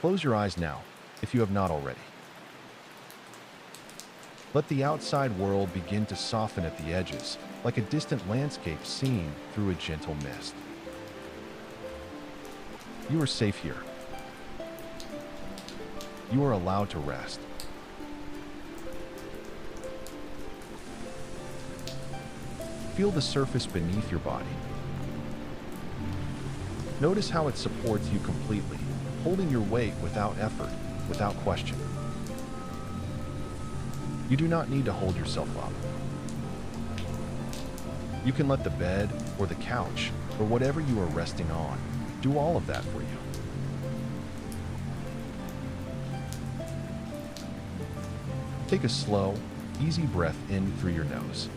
Close your eyes now, if you have not already. Let the outside world begin to soften at the edges, like a distant landscape seen through a gentle mist. You are safe here. You are allowed to rest. Feel the surface beneath your body. Notice how it supports you completely, holding your weight without effort, without question. You do not need to hold yourself up. You can let the bed or the couch or whatever you are resting on do all of that for you. Take a slow, easy breath in through your nose.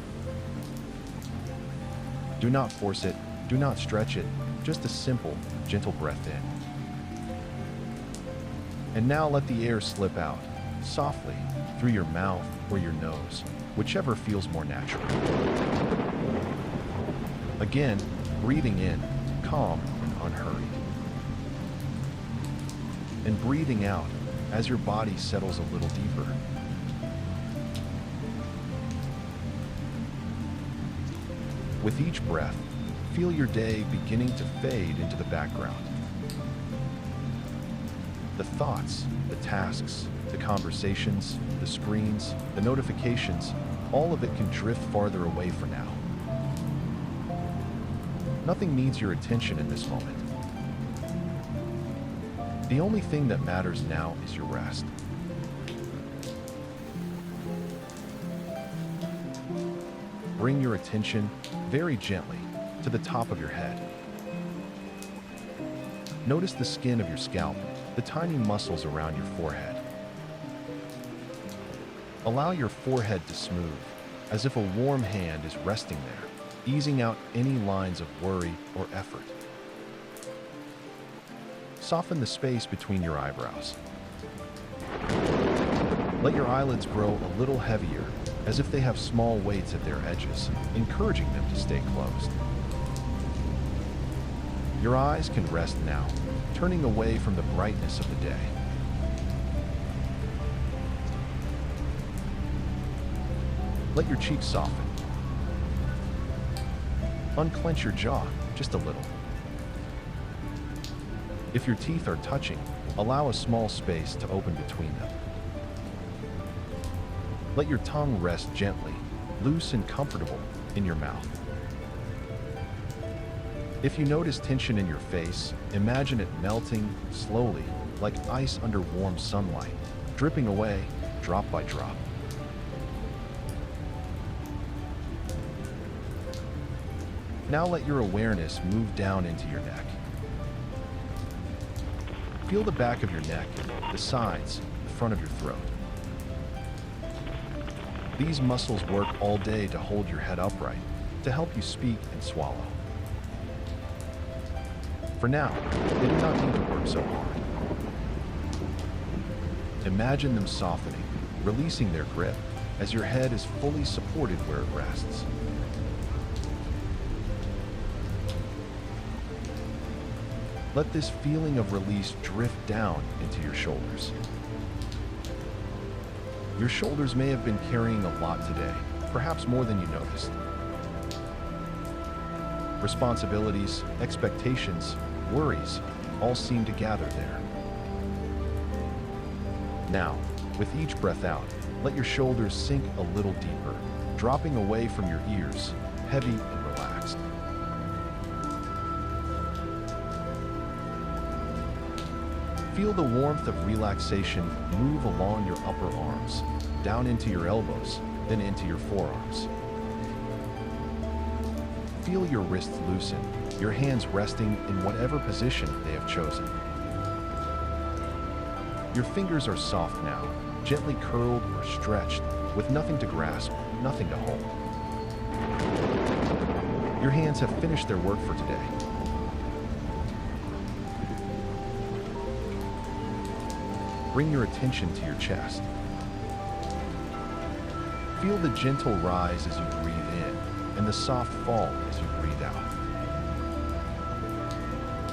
Do not force it, do not stretch it, just a simple, gentle breath in. And now let the air slip out, softly, through your mouth or your nose, whichever feels more natural. Again, breathing in, calm and unhurried. And breathing out as your body settles a little deeper. With each breath, feel your day beginning to fade into the background. The thoughts, the tasks, the conversations, the screens, the notifications, all of it can drift farther away for now. Nothing needs your attention in this moment. The only thing that matters now is your rest. Bring your attention very gently to the top of your head. Notice the skin of your scalp, the tiny muscles around your forehead. Allow your forehead to smooth, as if a warm hand is resting there, easing out any lines of worry or effort. Soften the space between your eyebrows. Let your eyelids grow a little heavier, as if they have small weights at their edges, encouraging them to stay closed. Your eyes can rest now, turning away from the brightness of the day. Let your cheeks soften. Unclench your jaw just a little. If your teeth are touching, allow a small space to open between them. Let your tongue rest gently, loose and comfortable in your mouth. If you notice tension in your face, imagine it melting slowly, like ice under warm sunlight, dripping away drop by drop. Now let your awareness move down into your neck. Feel the back of your neck, the sides, the front of your throat. These muscles work all day to hold your head upright, to help you speak and swallow. For now, they do not need to work so hard. Imagine them softening, releasing their grip, as your head is fully supported where it rests. Let this feeling of release drift down into your shoulders. Your shoulders may have been carrying a lot today, perhaps more than you noticed. Responsibilities, expectations, worries all seem to gather there. Now, with each breath out, let your shoulders sink a little deeper, dropping away from your ears, heavy and relaxed. Feel the warmth of relaxation move along your upper arms, down into your elbows, then into your forearms. Feel your wrists loosen, your hands resting in whatever position they have chosen. Your fingers are soft now, gently curled or stretched, with nothing to grasp, nothing to hold. Your hands have finished their work for today. Bring your attention to your chest. Feel the gentle rise as you breathe in, and the soft fall as you breathe out.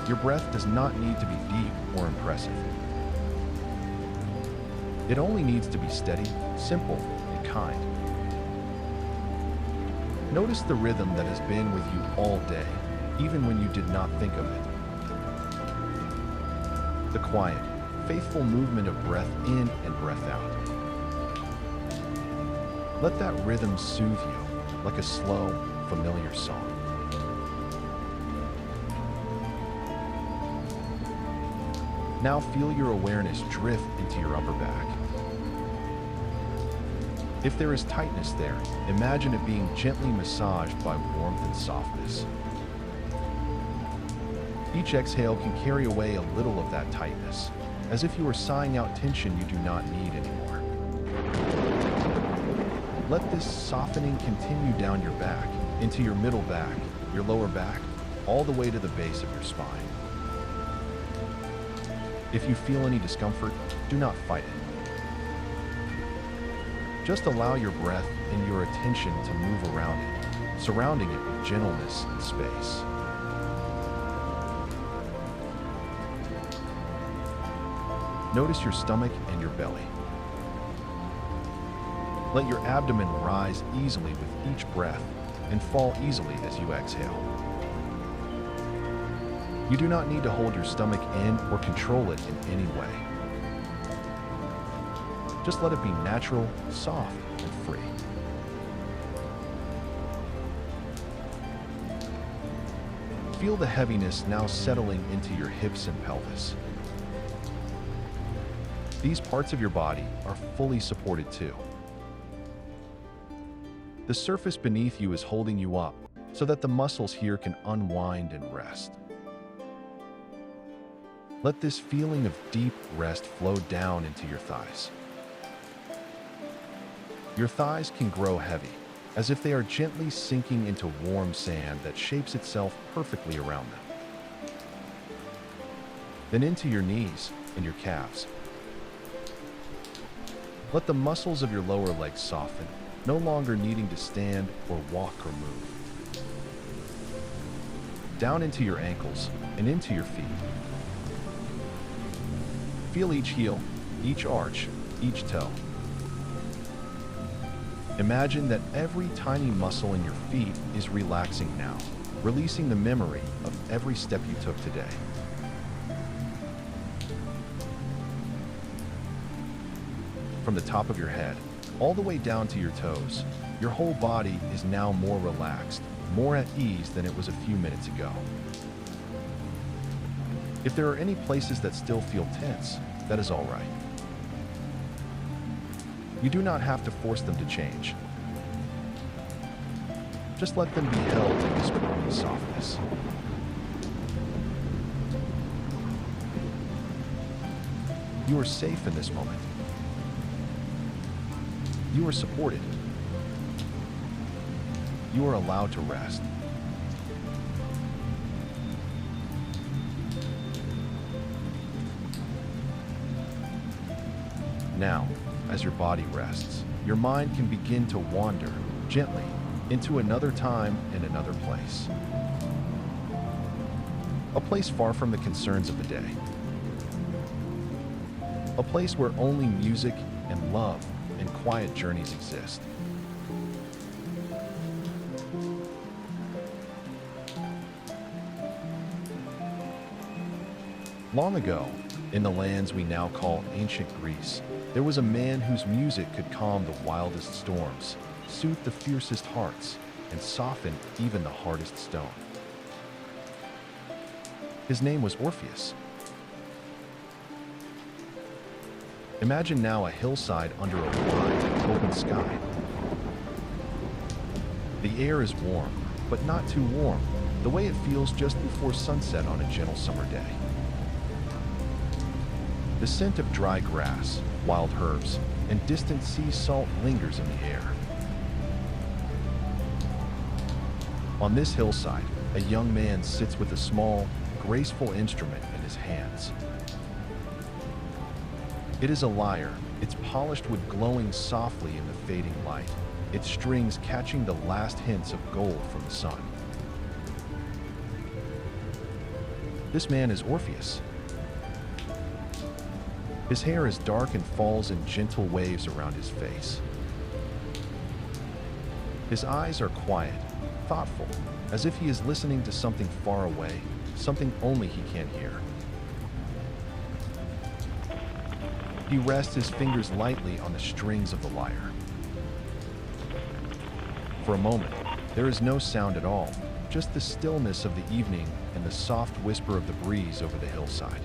Your breath does not need to be deep or impressive. It only needs to be steady, simple, and kind. Notice the rhythm that has been with you all day, even when you did not think of it. The quiet, faithful movement of breath in and breath out. Let that rhythm soothe you like a slow, familiar song. Now feel your awareness drift into your upper back. If there is tightness there, imagine it being gently massaged by warmth and softness. Each exhale can carry away a little of that tightness, as if you are sighing out tension you do not need anymore. Let this softening continue down your back, into your middle back, your lower back, all the way to the base of your spine. If you feel any discomfort, do not fight it. Just allow your breath and your attention to move around it, surrounding it with gentleness and space. Notice your stomach and your belly. Let your abdomen rise easily with each breath and fall easily as you exhale. You do not need to hold your stomach in or control it in any way. Just let it be natural, soft, and free. Feel the heaviness now settling into your hips and pelvis. These parts of your body are fully supported too. The surface beneath you is holding you up so that the muscles here can unwind and rest. Let this feeling of deep rest flow down into your thighs. Your thighs can grow heavy, as if they are gently sinking into warm sand that shapes itself perfectly around them. Then into your knees and your calves. Let the muscles of your lower legs soften, no longer needing to stand or walk or move. Down into your ankles and into your feet. Feel each heel, each arch, each toe. Imagine that every tiny muscle in your feet is relaxing now, releasing the memory of every step you took today. From the top of your head, all the way down to your toes, your whole body is now more relaxed, more at ease than it was a few minutes ago. If there are any places that still feel tense, that is all right. You do not have to force them to change. Just let them be held in this warm softness. You are safe in this moment. You are supported. You are allowed to rest. Now, as your body rests, your mind can begin to wander gently into another time and another place. A place far from the concerns of the day. A place where only music and love and quiet journeys exist. Long ago, in the lands we now call ancient Greece, there was a man whose music could calm the wildest storms, soothe the fiercest hearts, and soften even the hardest stone. His name was Orpheus. Imagine now a hillside under a wide, open sky. The air is warm, but not too warm, the way it feels just before sunset on a gentle summer day. The scent of dry grass, wild herbs, and distant sea salt lingers in the air. On this hillside, a young man sits with a small, graceful instrument in his hands. It is a lyre, its polished wood glowing softly in the fading light, its strings catching the last hints of gold from the sun. This man is Orpheus. His hair is dark and falls in gentle waves around his face. His eyes are quiet, thoughtful, as if he is listening to something far away, something only he can't hear. He rests his fingers lightly on the strings of the lyre. For a moment, there is no sound at all, just the stillness of the evening and the soft whisper of the breeze over the hillside.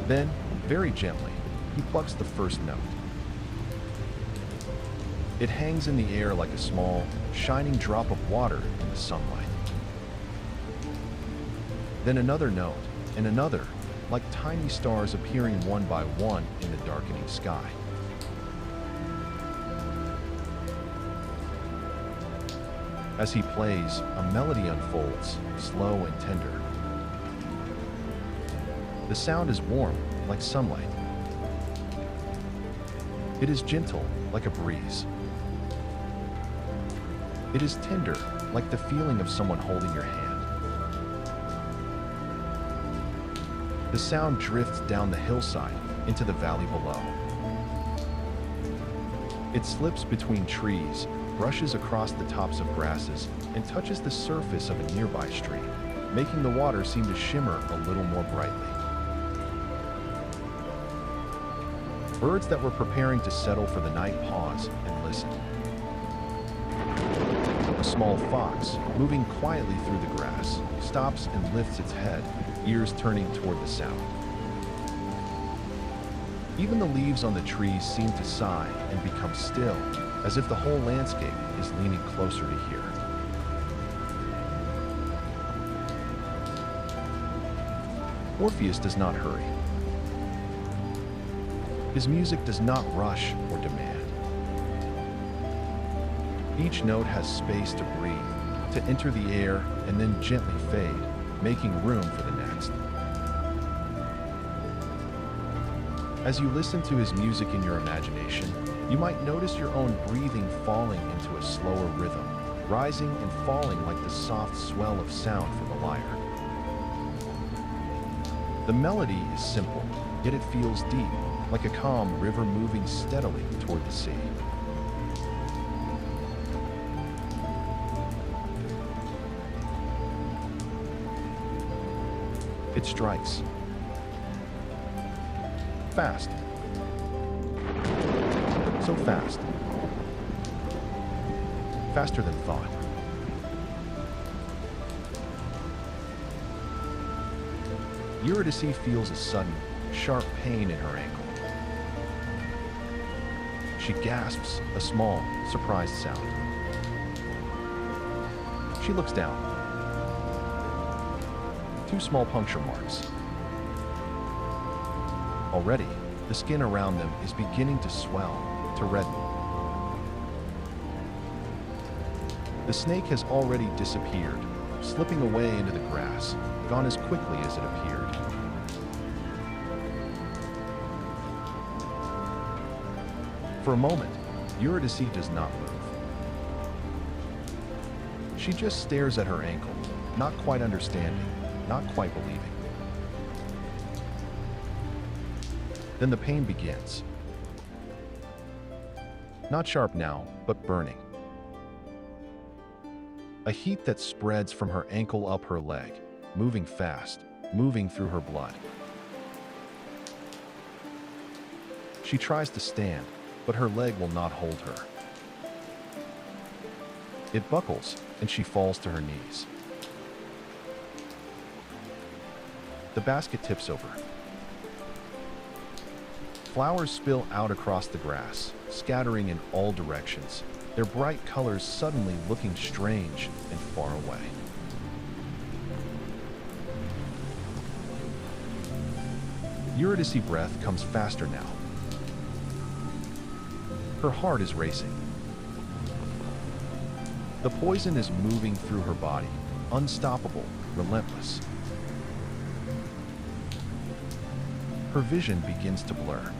Then, very gently, he plucks the first note. It hangs in the air like a small, shining drop of water in the sunlight. Then another note, and another, like tiny stars appearing one by one in the darkening sky. As he plays, a melody unfolds, slow and tender. The sound is warm, like sunlight. It is gentle, like a breeze. It is tender, like the feeling of someone holding your hand. The sound drifts down the hillside into the valley below. It slips between trees, brushes across the tops of grasses, and touches the surface of a nearby stream, making the water seem to shimmer a little more brightly. Birds that were preparing to settle for the night pause and listen. A small fox, moving quietly through the grass, stops and lifts its head, ears turning toward the sound. Even the leaves on the trees seem to sigh and become still, as if the whole landscape is leaning closer to hear. Orpheus does not hurry. His music does not rush or demand. Each note has space to breathe, to enter the air and then gently fade, making room for the next. As you listen to his music in your imagination, you might notice your own breathing falling into a slower rhythm, rising and falling like the soft swell of sound from a lyre. The melody is simple, yet it feels deep, like a calm river moving steadily toward the sea. It strikes. Fast. So fast. Faster than thought. Eurydice feels a sudden, sharp pain in her ankle. She gasps a small, surprised sound. She looks down. 2 small puncture marks. Already, the skin around them is beginning to swell, to redden. The snake has already disappeared, slipping away into the grass, gone as quickly as it appeared. For a moment, Eurydice does not move. She just stares at her ankle, not quite understanding, not quite believing. Then the pain begins. Not sharp now, but burning. A heat that spreads from her ankle up her leg, moving fast, moving through her blood. She tries to stand, but her leg will not hold her. It buckles, and she falls to her knees. The basket tips over. Flowers spill out across the grass, scattering in all directions, their bright colors suddenly looking strange and far away. Eurydice's breath comes faster now. Her heart is racing. The poison is moving through her body, unstoppable, relentless. Her vision begins to blur.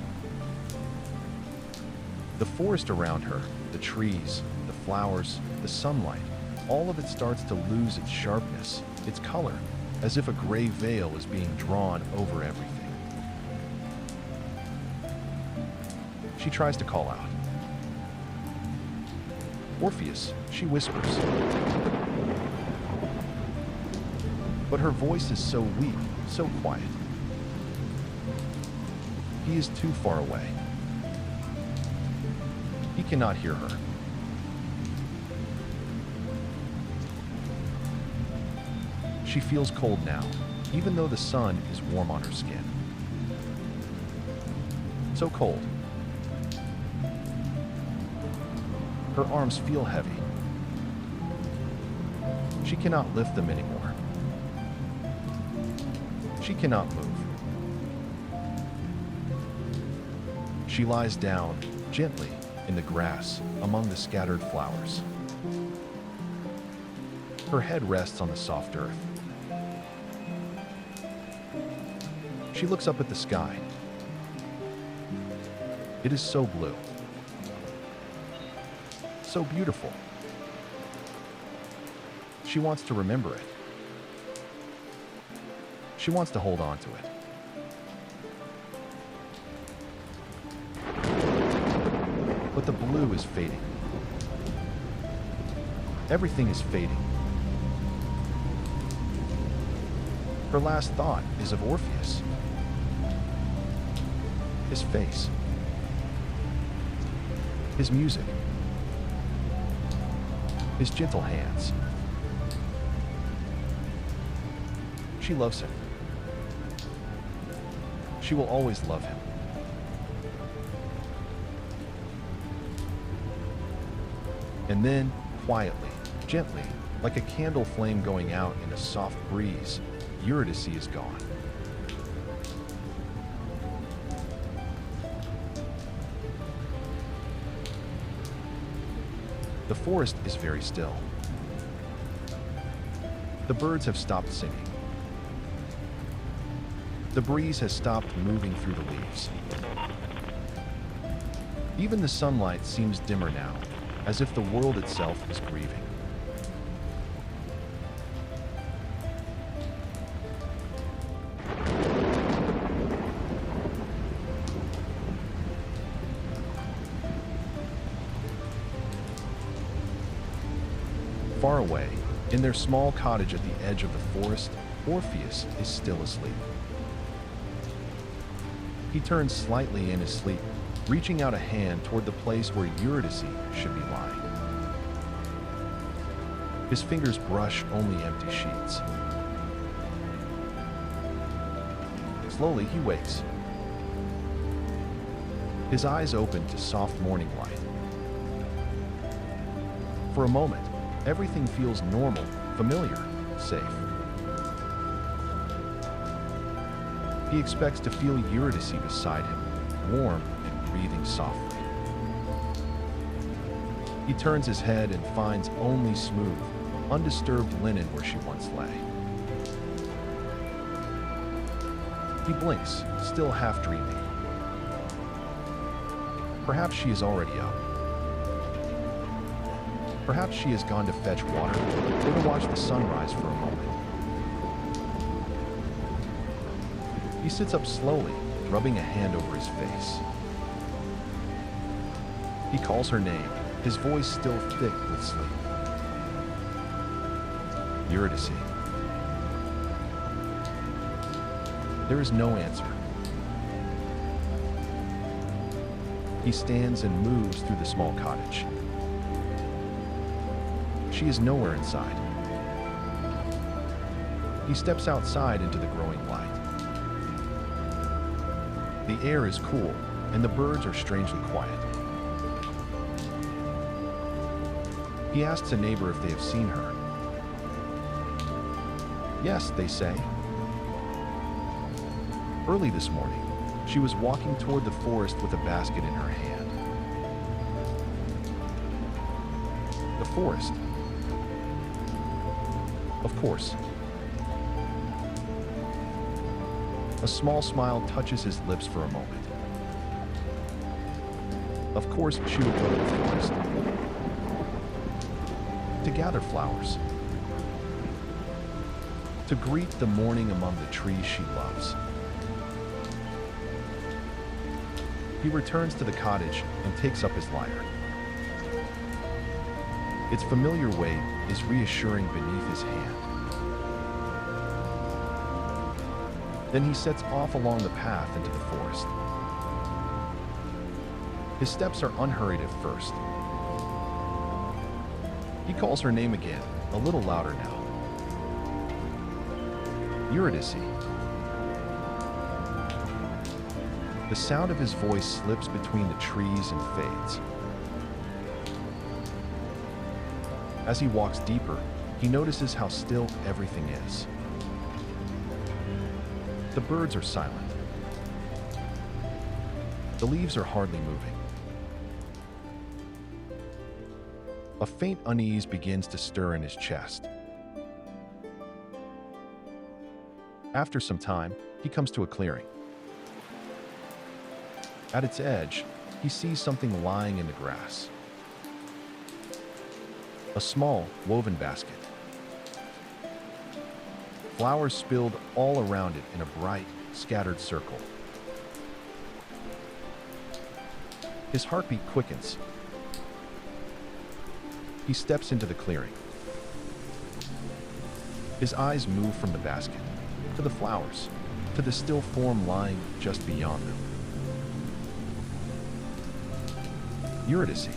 The forest around her, the trees, the flowers, the sunlight, all of it starts to lose its sharpness, its color, as if a gray veil is being drawn over everything. She tries to call out. "Orpheus," she whispers. But her voice is so weak, so quiet. He is too far away. He cannot hear her. She feels cold now, even though the sun is warm on her skin. So cold. Her arms feel heavy. She cannot lift them anymore. She cannot move. She lies down, gently, in the grass, among the scattered flowers. Her head rests on the soft earth. She looks up at the sky. It is so blue. So beautiful. She wants to remember it. She wants to hold on to it. But the blue is fading. Everything is fading. Her last thought is of Orpheus. His face. His music. His gentle hands. She loves him. She will always love him. And then, quietly, gently, like a candle flame going out in a soft breeze, Eurydice is gone. The forest is very still. The birds have stopped singing. The breeze has stopped moving through the leaves. Even the sunlight seems dimmer now, as if the world itself is grieving. Far away, in their small cottage at the edge of the forest, Orpheus is still asleep. He turns slightly in his sleep, reaching out a hand toward the place where Eurydice should be lying. His fingers brush only empty sheets. Slowly he wakes. His eyes open to soft morning light. For a moment, everything feels normal, familiar, safe. He expects to feel Eurydice beside him, warm and breathing softly. He turns his head and finds only smooth, undisturbed linen where she once lay. He blinks, still half dreaming. Perhaps she is already up. Perhaps she has gone to fetch water or to watch the sunrise for a moment. He sits up slowly, rubbing a hand over his face. He calls her name, his voice still thick with sleep. Eurydice. There is no answer. He stands and moves through the small cottage. She is nowhere inside. He steps outside into the growing light. The air is cool, and the birds are strangely quiet. He asks a neighbor if they have seen her. Yes, they say. Early this morning, she was walking toward the forest with a basket in her hand. The forest. Of course. A small smile touches his lips for a moment. Of course, she would go to the forest to gather flowers, to greet the morning among the trees she loves. He returns to the cottage and takes up his lyre. Its familiar weight is reassuring beneath his hand. Then he sets off along the path into the forest. His steps are unhurried at first. He calls her name again, a little louder now. Eurydice. The sound of his voice slips between the trees and fades. As he walks deeper, he notices how still everything is. The birds are silent. The leaves are hardly moving. A faint unease begins to stir in his chest. After some time, he comes to a clearing. At its edge, he sees something lying in the grass. A small, woven basket. Flowers spilled all around it in a bright, scattered circle. His heartbeat quickens. He steps into the clearing. His eyes move from the basket, to the flowers, to the still form lying just beyond them. Eurydice.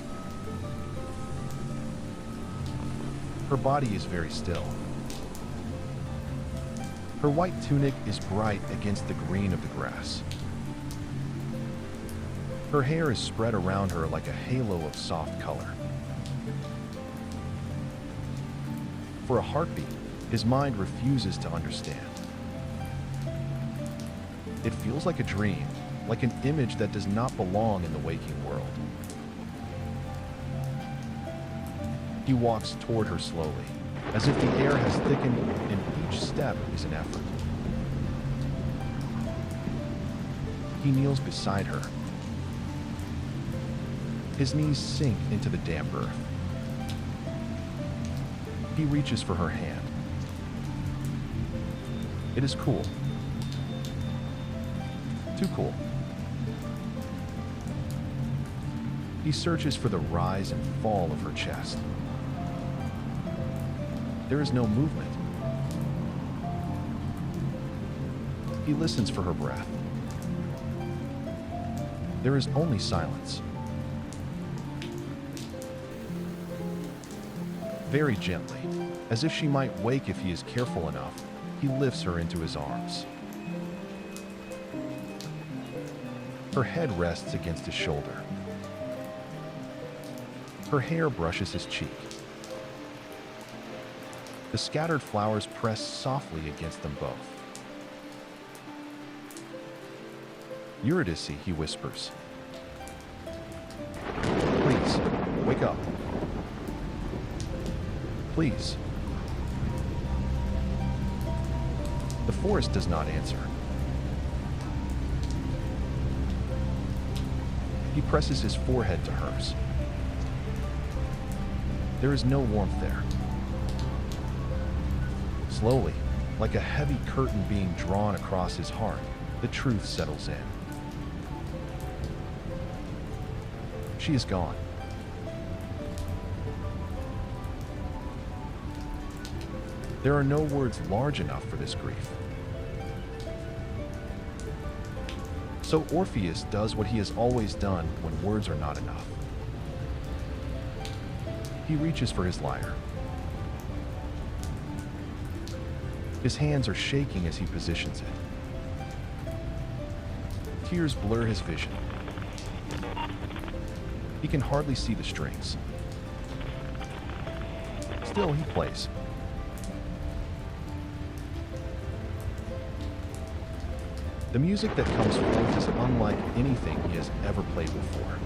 Her body is very still. Her white tunic is bright against the green of the grass. Her hair is spread around her like a halo of soft color. For a heartbeat, his mind refuses to understand. It feels like a dream, like an image that does not belong in the waking world. He walks toward her slowly, as if the air has thickened and each step is an effort. He kneels beside her. His knees sink into the damp earth. He reaches for her hand. It is cool. Too cool. He searches for the rise and fall of her chest. There is no movement. He listens for her breath. There is only silence. Very gently, as if she might wake if he is careful enough, he lifts her into his arms. Her head rests against his shoulder. Her hair brushes his cheek. The scattered flowers press softly against them both. Eurydice, he whispers. Please, wake up. Please. The forest does not answer. He presses his forehead to hers. There is no warmth there. Slowly, like a heavy curtain being drawn across his heart, the truth settles in. She is gone. There are no words large enough for this grief. So Orpheus does what he has always done when words are not enough. He reaches for his lyre. His hands are shaking as he positions it. Tears blur his vision. He can hardly see the strings. Still, he plays. The music that comes forth is unlike anything he has ever played before.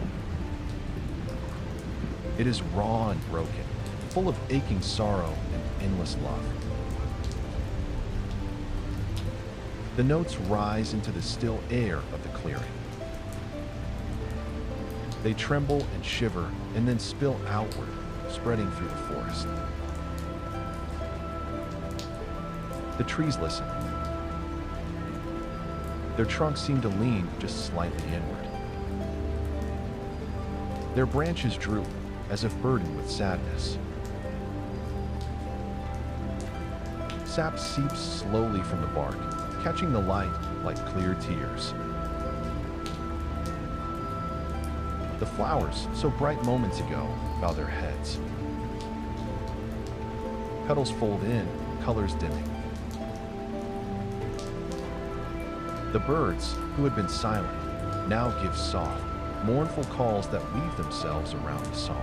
It is raw and broken, full of aching sorrow and endless love. The notes rise into the still air of the clearing. They tremble and shiver and then spill outward, spreading through the forest. The trees listen. Their trunks seem to lean just slightly inward. Their branches droop, as if burdened with sadness. Sap seeps slowly from the bark, catching the light like clear tears. The flowers, so bright moments ago, bow their heads. Petals fold in, colors dimming. The birds, who had been silent, now give soft, mournful calls that weave themselves around the song.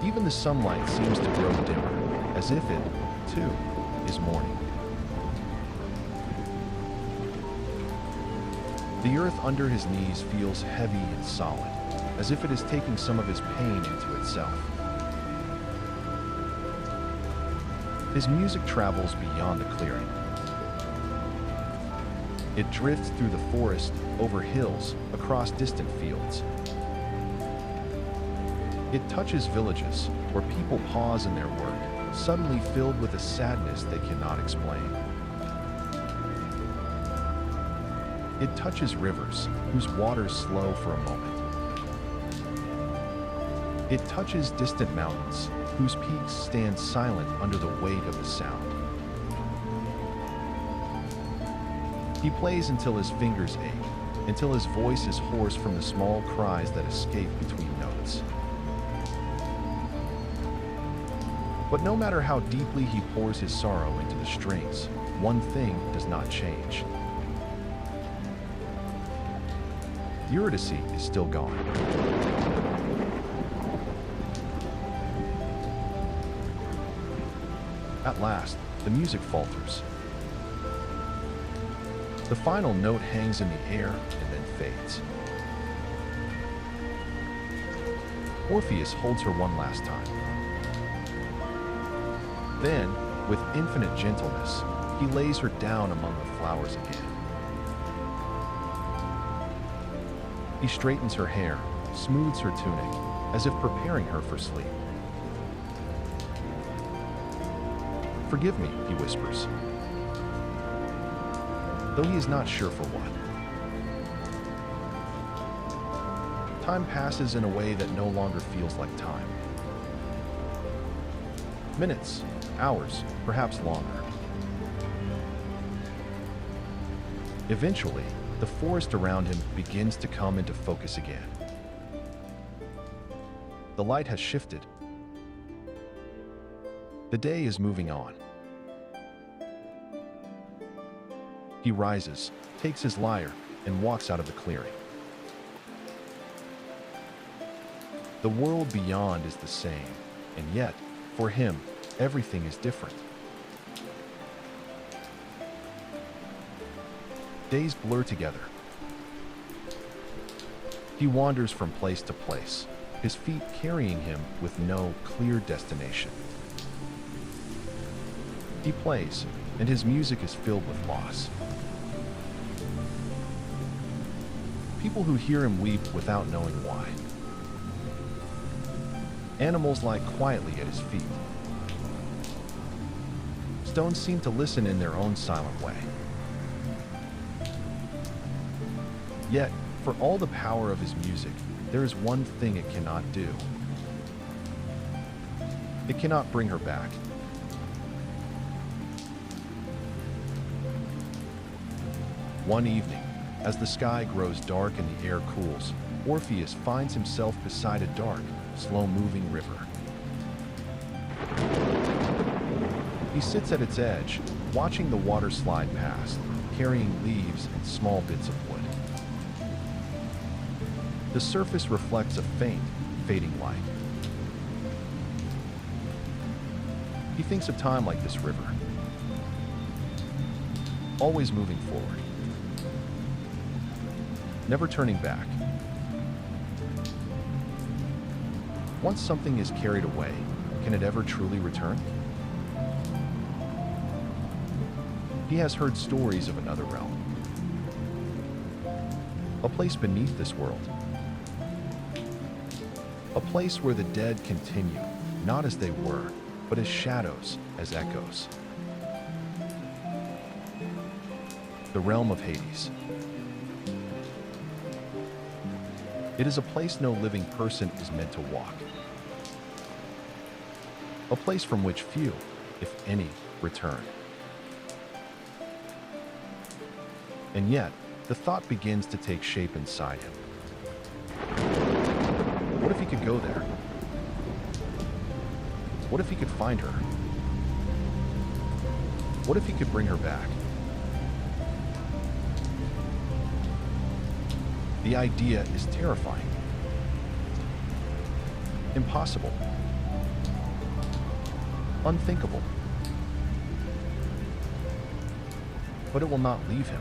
Even the sunlight seems to grow dimmer, as if it, too, is morning. The earth under his knees feels heavy and solid, as if it is taking some of his pain into itself. His music travels beyond the clearing. It drifts through the forest, over hills, across distant fields. It touches villages, where people pause in their work, suddenly filled with a sadness they cannot explain. It touches rivers, whose waters slow for a moment. It touches distant mountains, whose peaks stand silent under the weight of the sound. He plays until his fingers ache, until his voice is hoarse from the small cries that escape between notes. But no matter how deeply he pours his sorrow into the strings, one thing does not change. Eurydice is still gone. At last, the music falters. The final note hangs in the air and then fades. Orpheus holds her one last time. Then, with infinite gentleness, he lays her down among the flowers again. He straightens her hair, smooths her tunic, as if preparing her for sleep. "Forgive me," he whispers, though he is not sure for what. Time passes in a way that no longer feels like time. Minutes, hours, perhaps longer. Eventually, the forest around him begins to come into focus again. The light has shifted. The day is moving on. He rises, takes his lyre, and walks out of the clearing. The world beyond is the same, and yet, for him, everything is different. Days blur together. He wanders from place to place, his feet carrying him with no clear destination. He plays, and his music is filled with loss. People who hear him weep without knowing why. Animals lie quietly at his feet. Stones seem to listen in their own silent way. Yet, for all the power of his music, there is one thing it cannot do. It cannot bring her back. One evening, as the sky grows dark and the air cools, Orpheus finds himself beside a dark, slow-moving river. He sits at its edge, watching the water slide past, carrying leaves and small bits of wood. The surface reflects a faint, fading light. He thinks of time like this river, always moving forward, never turning back. Once something is carried away, can it ever truly return? He has heard stories of another realm, a place beneath this world, a place where the dead continue, not as they were, but as shadows, as echoes. The realm of Hades. It is a place no living person is meant to walk. A place from which few, if any, return. And yet, the thought begins to take shape inside him. What if he could go there? What if he could find her? What if he could bring her back? The idea is terrifying. Impossible. Unthinkable. But it will not leave him.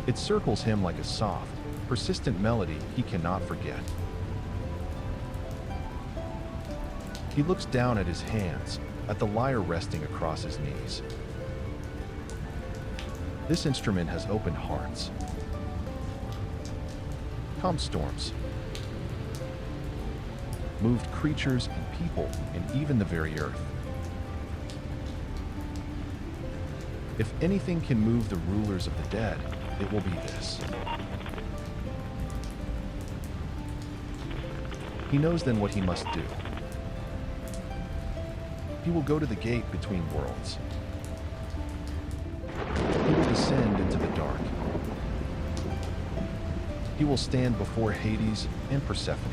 It circles him like a soft, persistent melody he cannot forget. He looks down at his hands, at the lyre resting across his knees. This instrument has opened hearts, calmed storms, moved creatures and people and even the very earth. If anything can move the rulers of the dead, it will be this. He knows then what he must do. He will go to the gate between worlds. He will descend into the dark. He will stand before Hades and Persephone.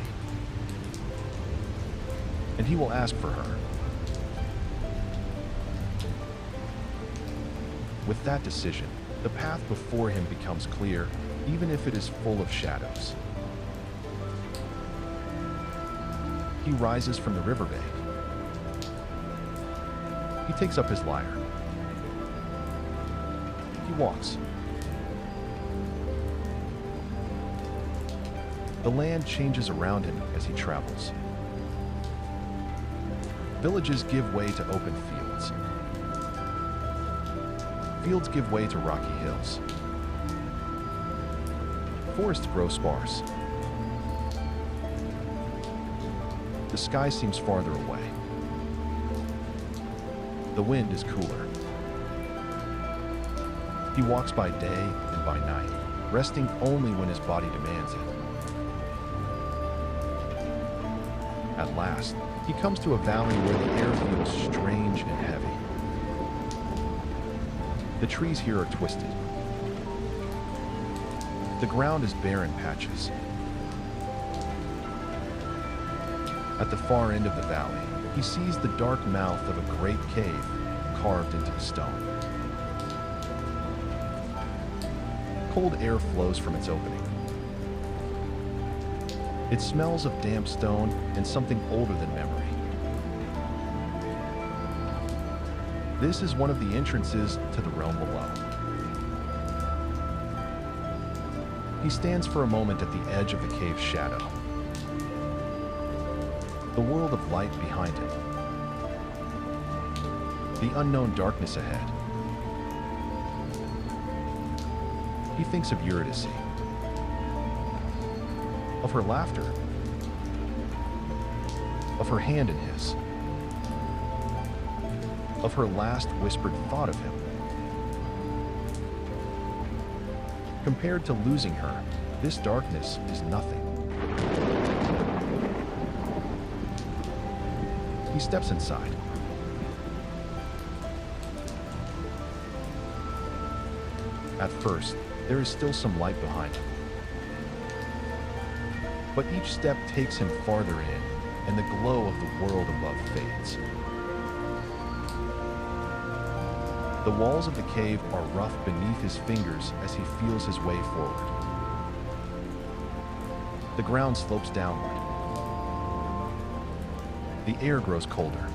And he will ask for her. With that decision, the path before him becomes clear, even if it is full of shadows. He rises from the riverbank. He takes up his lyre. He walks. The land changes around him as he travels. Villages give way to open fields. Fields give way to rocky hills. Forests grow sparse. The sky seems farther away. The wind is cooler. He walks by day and by night, resting only when his body demands it. At last, he comes to a valley where the air feels strange and heavy. The trees here are twisted. The ground is bare in patches. At the far end of the valley, he sees the dark mouth of a great cave carved into the stone. Cold air flows from its opening. It smells of damp stone and something older than memory. This is one of the entrances to the realm below. He stands for a moment at the edge of the cave's shadow. The world of light behind him. The unknown darkness ahead. He thinks of Eurydice. Of her laughter. Of her hand in his. Of her last whispered thought of him. Compared to losing her, this darkness is nothing. He steps inside. At first, there is still some light behind him. But each step takes him farther in, and the glow of the world above fades. The walls of the cave are rough beneath his fingers as he feels his way forward. The ground slopes downward. The air grows colder.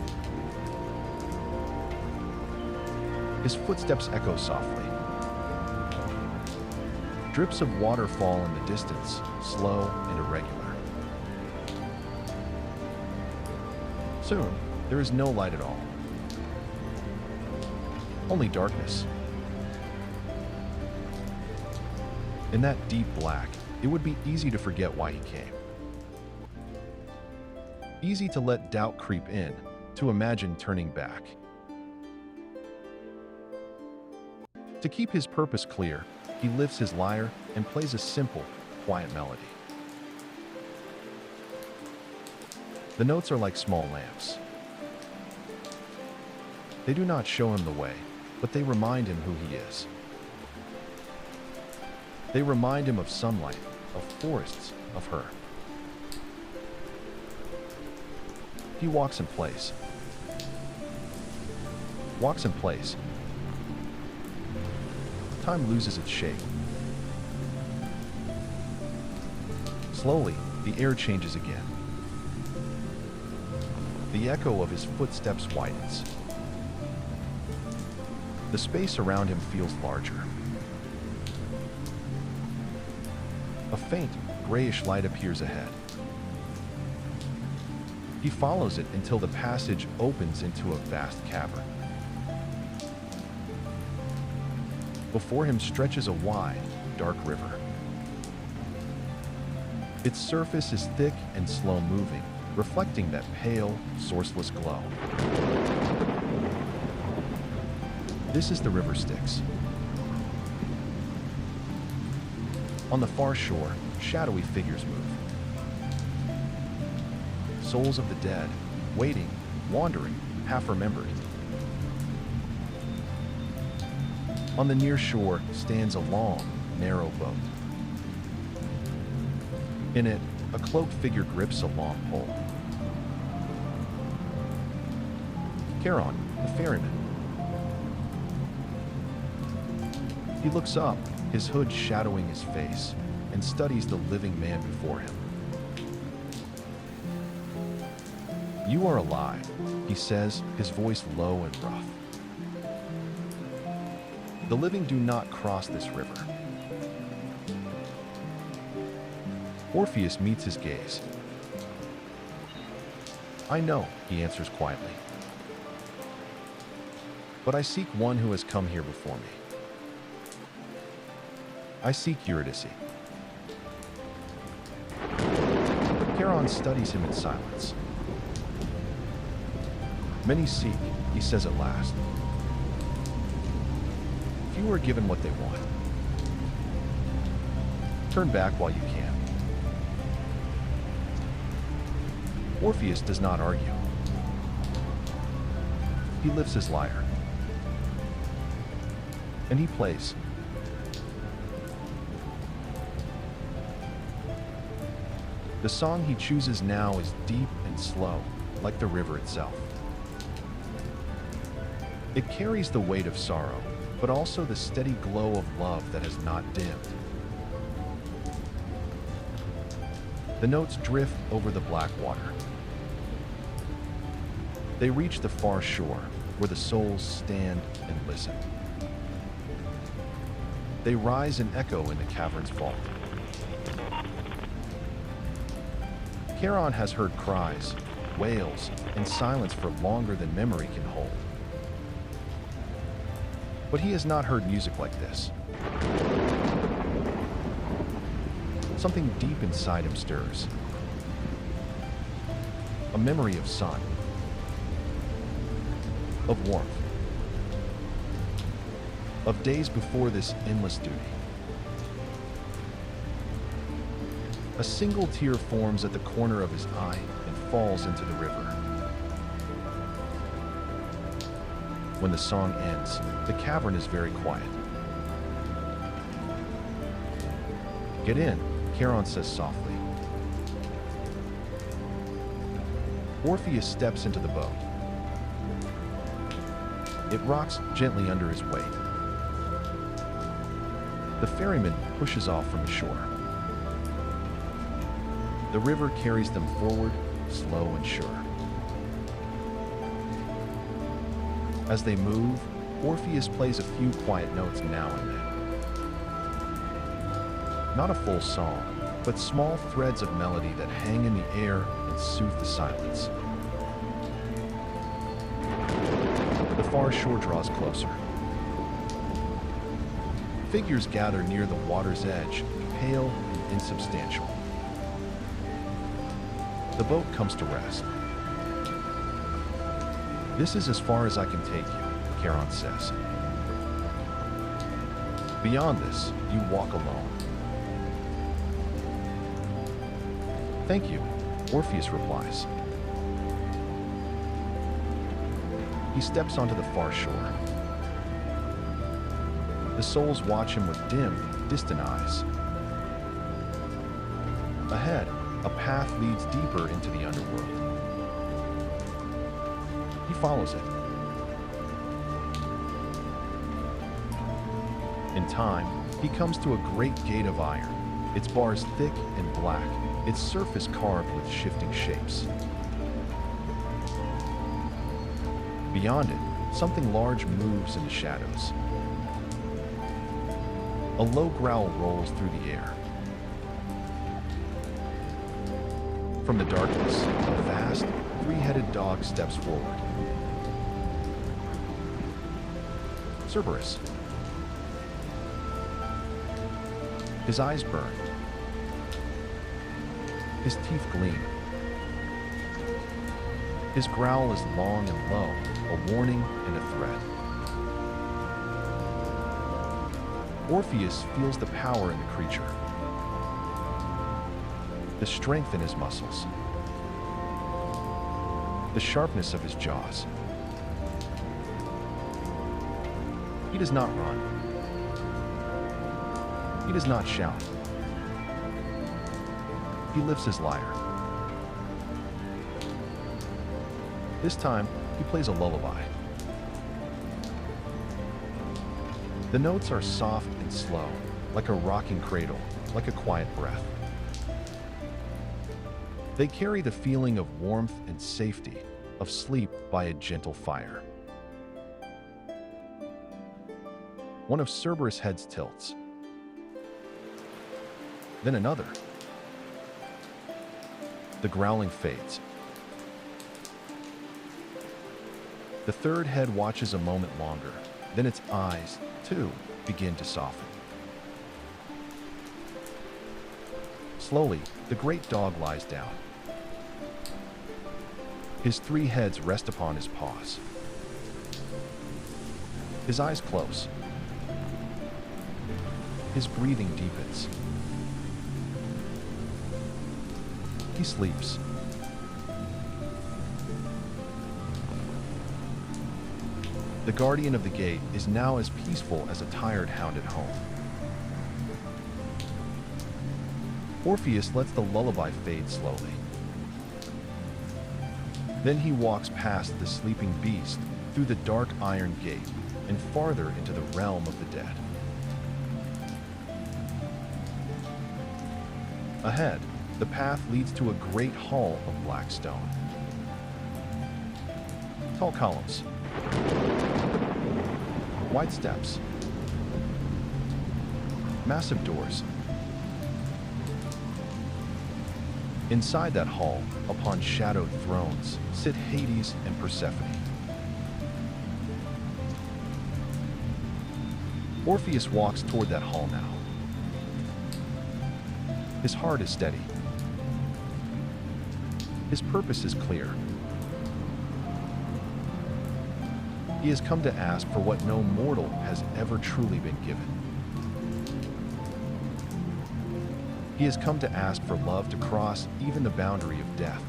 His footsteps echo softly. Drips of water fall in the distance, slow and irregular. Soon, there is no light at all. Only darkness. In that deep black, it would be easy to forget why he came. Easy to let doubt creep in, to imagine turning back. To keep his purpose clear, he lifts his lyre and plays a simple, quiet melody. The notes are like small lamps. They do not show him the way, but they remind him who he is. They remind him of sunlight, of forests, of her. He walks in place. Walks in place. Time loses its shape. Slowly, the air changes again. The echo of his footsteps widens. The space around him feels larger. A faint, grayish light appears ahead. He follows it until the passage opens into a vast cavern. Before him stretches a wide, dark river. Its surface is thick and slow-moving, reflecting that pale, sourceless glow. This is the river Styx. On the far shore, shadowy figures move. Souls of the dead, waiting, wandering, half-remembered. On the near shore stands a long, narrow boat. In it, a cloaked figure grips a long pole. Charon, the ferryman. He looks up, his hood shadowing his face, and studies the living man before him. "You are alive," he says, his voice low and rough. "The living do not cross this river." Orpheus meets his gaze. "I know," he answers quietly. "But I seek one who has come here before me. I seek Eurydice." Charon studies him in silence. "Many seek," he says at last. "Few are given what they want. Turn back while you can." Orpheus does not argue. He lifts his lyre. And he plays. The song he chooses now is deep and slow, like the river itself. It carries the weight of sorrow, but also the steady glow of love that has not dimmed. The notes drift over the black water. They reach the far shore, where the souls stand and listen. They rise and echo in the cavern's vault. Charon has heard cries, wails, and silence for longer than memory can hold. But he has not heard music like this. Something deep inside him stirs. A memory of sun, of warmth, of days before this endless duty. A single tear forms at the corner of his eye and falls into the river. When the song ends, the cavern is very quiet. "Get in," Charon says softly. Orpheus steps into the boat. It rocks gently under his weight. The ferryman pushes off from the shore. The river carries them forward, slow and sure. As they move, Orpheus plays a few quiet notes now and then. Not a full song, but small threads of melody that hang in the air and soothe the silence. The far shore draws closer. Figures gather near the water's edge, pale and insubstantial. The boat comes to rest. "This is as far as I can take you," Charon says. "Beyond this, you walk alone." "Thank you," Orpheus replies. He steps onto the far shore. The souls watch him with dim, distant eyes. Ahead, a path leads deeper into the underworld. He follows it. In time, he comes to a great gate of iron, its bars thick and black, its surface carved with shifting shapes. Beyond it, something large moves in the shadows. A low growl rolls through the air. From the darkness, a vast, three-headed dog steps forward. Cerberus. His eyes burn. His teeth gleam. His growl is long and low, a warning and a threat. Orpheus feels the power in the creature, the strength in his muscles, the sharpness of his jaws. He does not run. He does not shout. He lifts his lyre. This time, he plays a lullaby. The notes are soft and slow, like a rocking cradle, like a quiet breath. They carry the feeling of warmth and safety, of sleep by a gentle fire. One of Cerberus' heads tilts. Then another. The growling fades. The third head watches a moment longer, then its eyes, too, begin to soften. Slowly, the great dog lies down. His three heads rest upon his paws. His eyes close. His breathing deepens. He sleeps. The guardian of the gate is now as peaceful as a tired hound at home. Orpheus lets the lullaby fade slowly. Then he walks past the sleeping beast through the dark iron gate and farther into the realm of the dead. Ahead, the path leads to a great hall of black stone. Tall columns. Wide steps. Massive doors. Inside that hall, upon shadowed thrones, sit Hades and Persephone. Orpheus walks toward that hall now. His heart is steady. His purpose is clear. He has come to ask for what no mortal has ever truly been given. He has come to ask for love to cross even the boundary of death.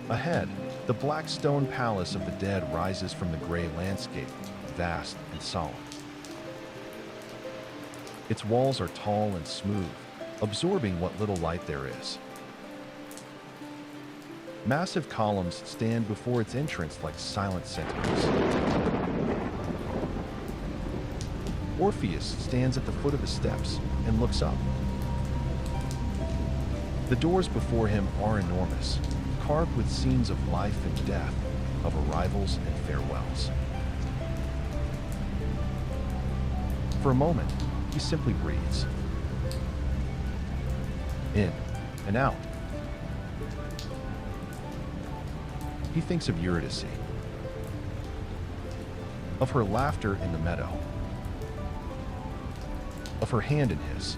Ahead, the black stone palace of the dead rises from the gray landscape, vast and solemn. Its walls are tall and smooth, absorbing what little light there is. Massive columns stand before its entrance like silent sentinels. Orpheus stands at the foot of the steps and looks up. The doors before him are enormous, carved with scenes of life and death, of arrivals and farewells. For a moment, he simply breathes. In and out. He thinks of Eurydice. of her laughter in the meadow, of her hand in his,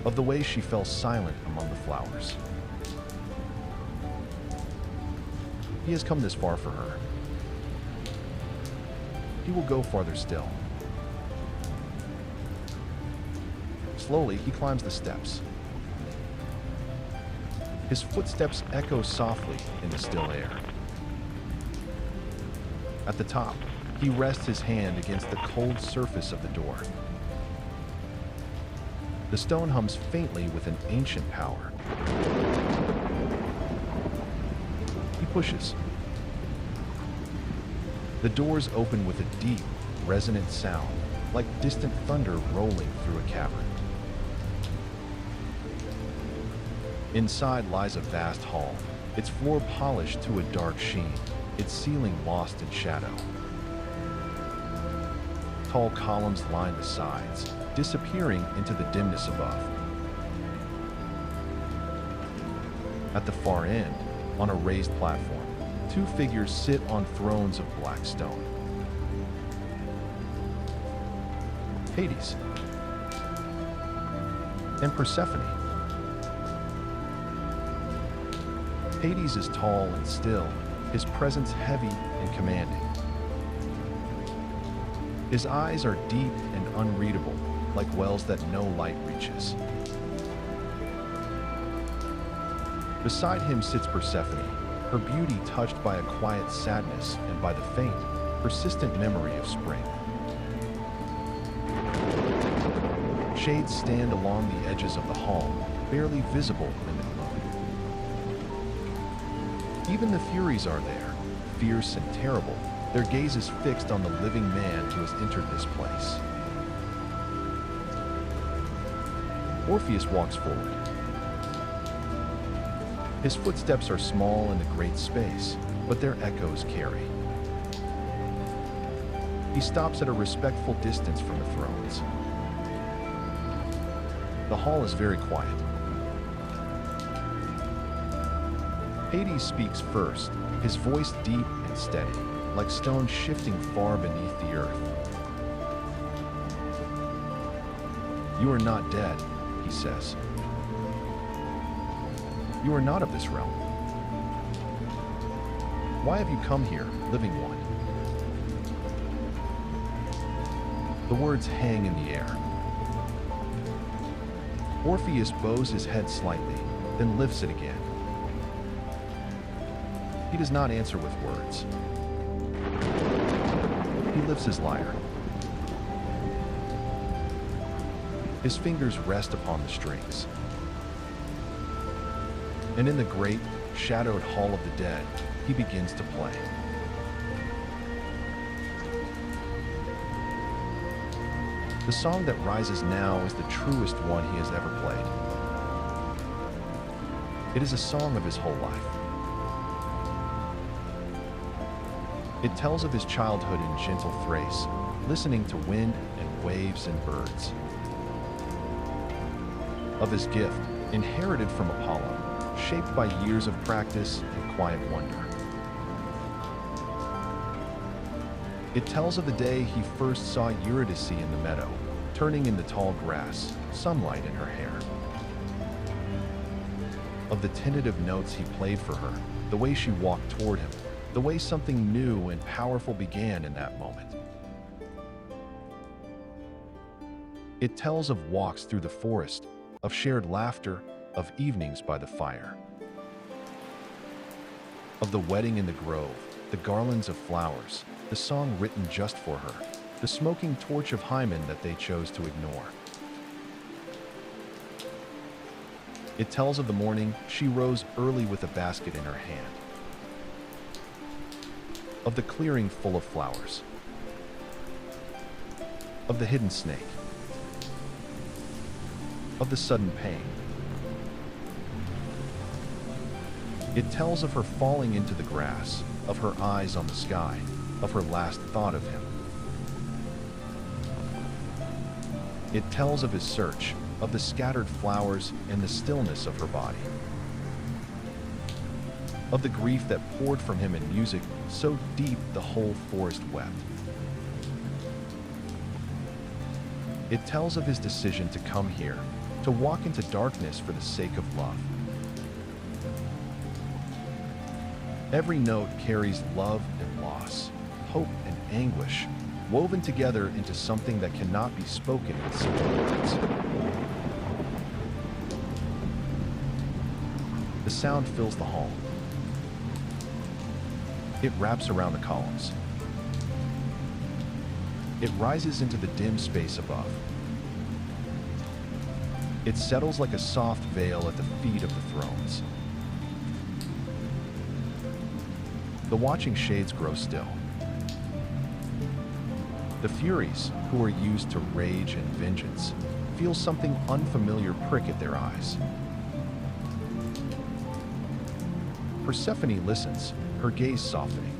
of the way she fell silent among the flowers. He has come this far for her. He will go farther still. Slowly, he climbs the steps. His footsteps echo softly in the still air. At the top, he rests his hand against the cold surface of the door. The stone hums faintly with an ancient power. He pushes. The doors open with a deep, resonant sound, like distant thunder rolling through a cavern. Inside lies a vast hall, its floor polished to a dark sheen, its ceiling lost in shadow. Tall columns line the sides, disappearing into the dimness above. At the far end, on a raised platform, two figures sit on thrones of black stone. Hades and Persephone. Hades is tall and still, his presence heavy and commanding. His eyes are deep and unreadable, like wells that no light reaches. Beside him sits Persephone, her beauty touched by a quiet sadness and by the faint, persistent memory of spring. Shades stand along the edges of the hall, barely visible in the gloom. Even the Furies are there, fierce and terrible, their gazes fixed on the living man who has entered this place. Orpheus walks forward. His footsteps are small in the great space, but their echoes carry. He stops at a respectful distance from the thrones. The hall is very quiet. Hades speaks first, his voice deep and steady, like stone shifting far beneath the earth. You are not dead, he says. You are not of this realm. Why have you come here, living one? The words hang in the air. Orpheus bows his head slightly, then lifts it again. He does not answer with words. He lifts his lyre. His fingers rest upon the strings. And in the great, shadowed hall of the dead, he begins to play. The song that rises now is the truest one he has ever played. It is a song of his whole life. It tells of his childhood in gentle Thrace, listening to wind and waves and birds. Of his gift, inherited from Apollo, shaped by years of practice and quiet wonder. It tells of the day he first saw Eurydice in the meadow, turning in the tall grass, sunlight in her hair. Of the tentative notes he played for her, the way she walked toward him, the way something new and powerful began in that moment. It tells of walks through the forest, of shared laughter, of evenings by the fire. Of the wedding in the grove, the garlands of flowers, the song written just for her, the smoking torch of Hymen that they chose to ignore. It tells of the morning she rose early with a basket in her hand. Of the clearing full of flowers. Of the hidden snake. Of the sudden pain. It tells of her falling into the grass, of her eyes on the sky, of her last thought of him. It tells of his search, of the scattered flowers and the stillness of her body. of the grief that poured from him in music so deep the whole forest wept. It tells of his decision to come here, to walk into darkness for the sake of love. Every note carries love and loss, hope and anguish, woven together into something that cannot be spoken in simple words. The sound fills the hall. It wraps around the columns. It rises into the dim space above. It settles like a soft veil at the feet of the thrones. The watching shades grow still. The Furies, who are used to rage and vengeance, feel something unfamiliar prick at their eyes. Persephone listens, her gaze softening.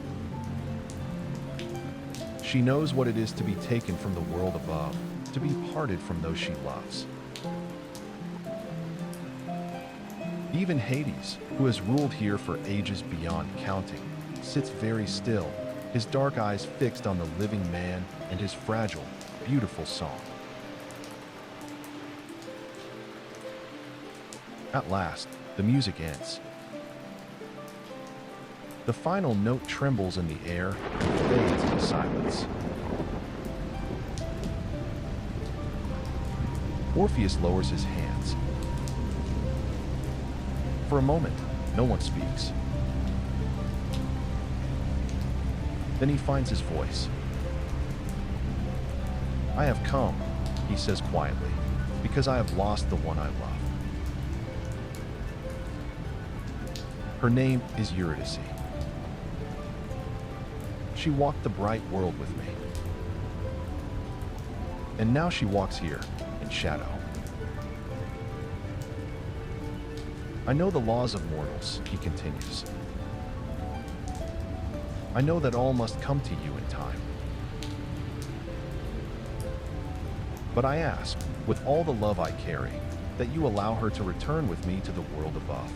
She knows what it is to be taken from the world above, to be parted from those she loves. Even Hades, who has ruled here for ages beyond counting, sits very still, his dark eyes fixed on the living man and his fragile, beautiful song. At last, the music ends. The final note trembles in the air and fades into silence. Orpheus lowers his hands. For a moment, no one speaks. Then he finds his voice. "I have come," he says quietly, "because I have lost the one I love." Her name is Eurydice. She walked the bright world with me. And now she walks here, in shadow. I know the laws of mortals, he continues. I know that all must come to you in time. But I ask, with all the love I carry, that you allow her to return with me to the world above.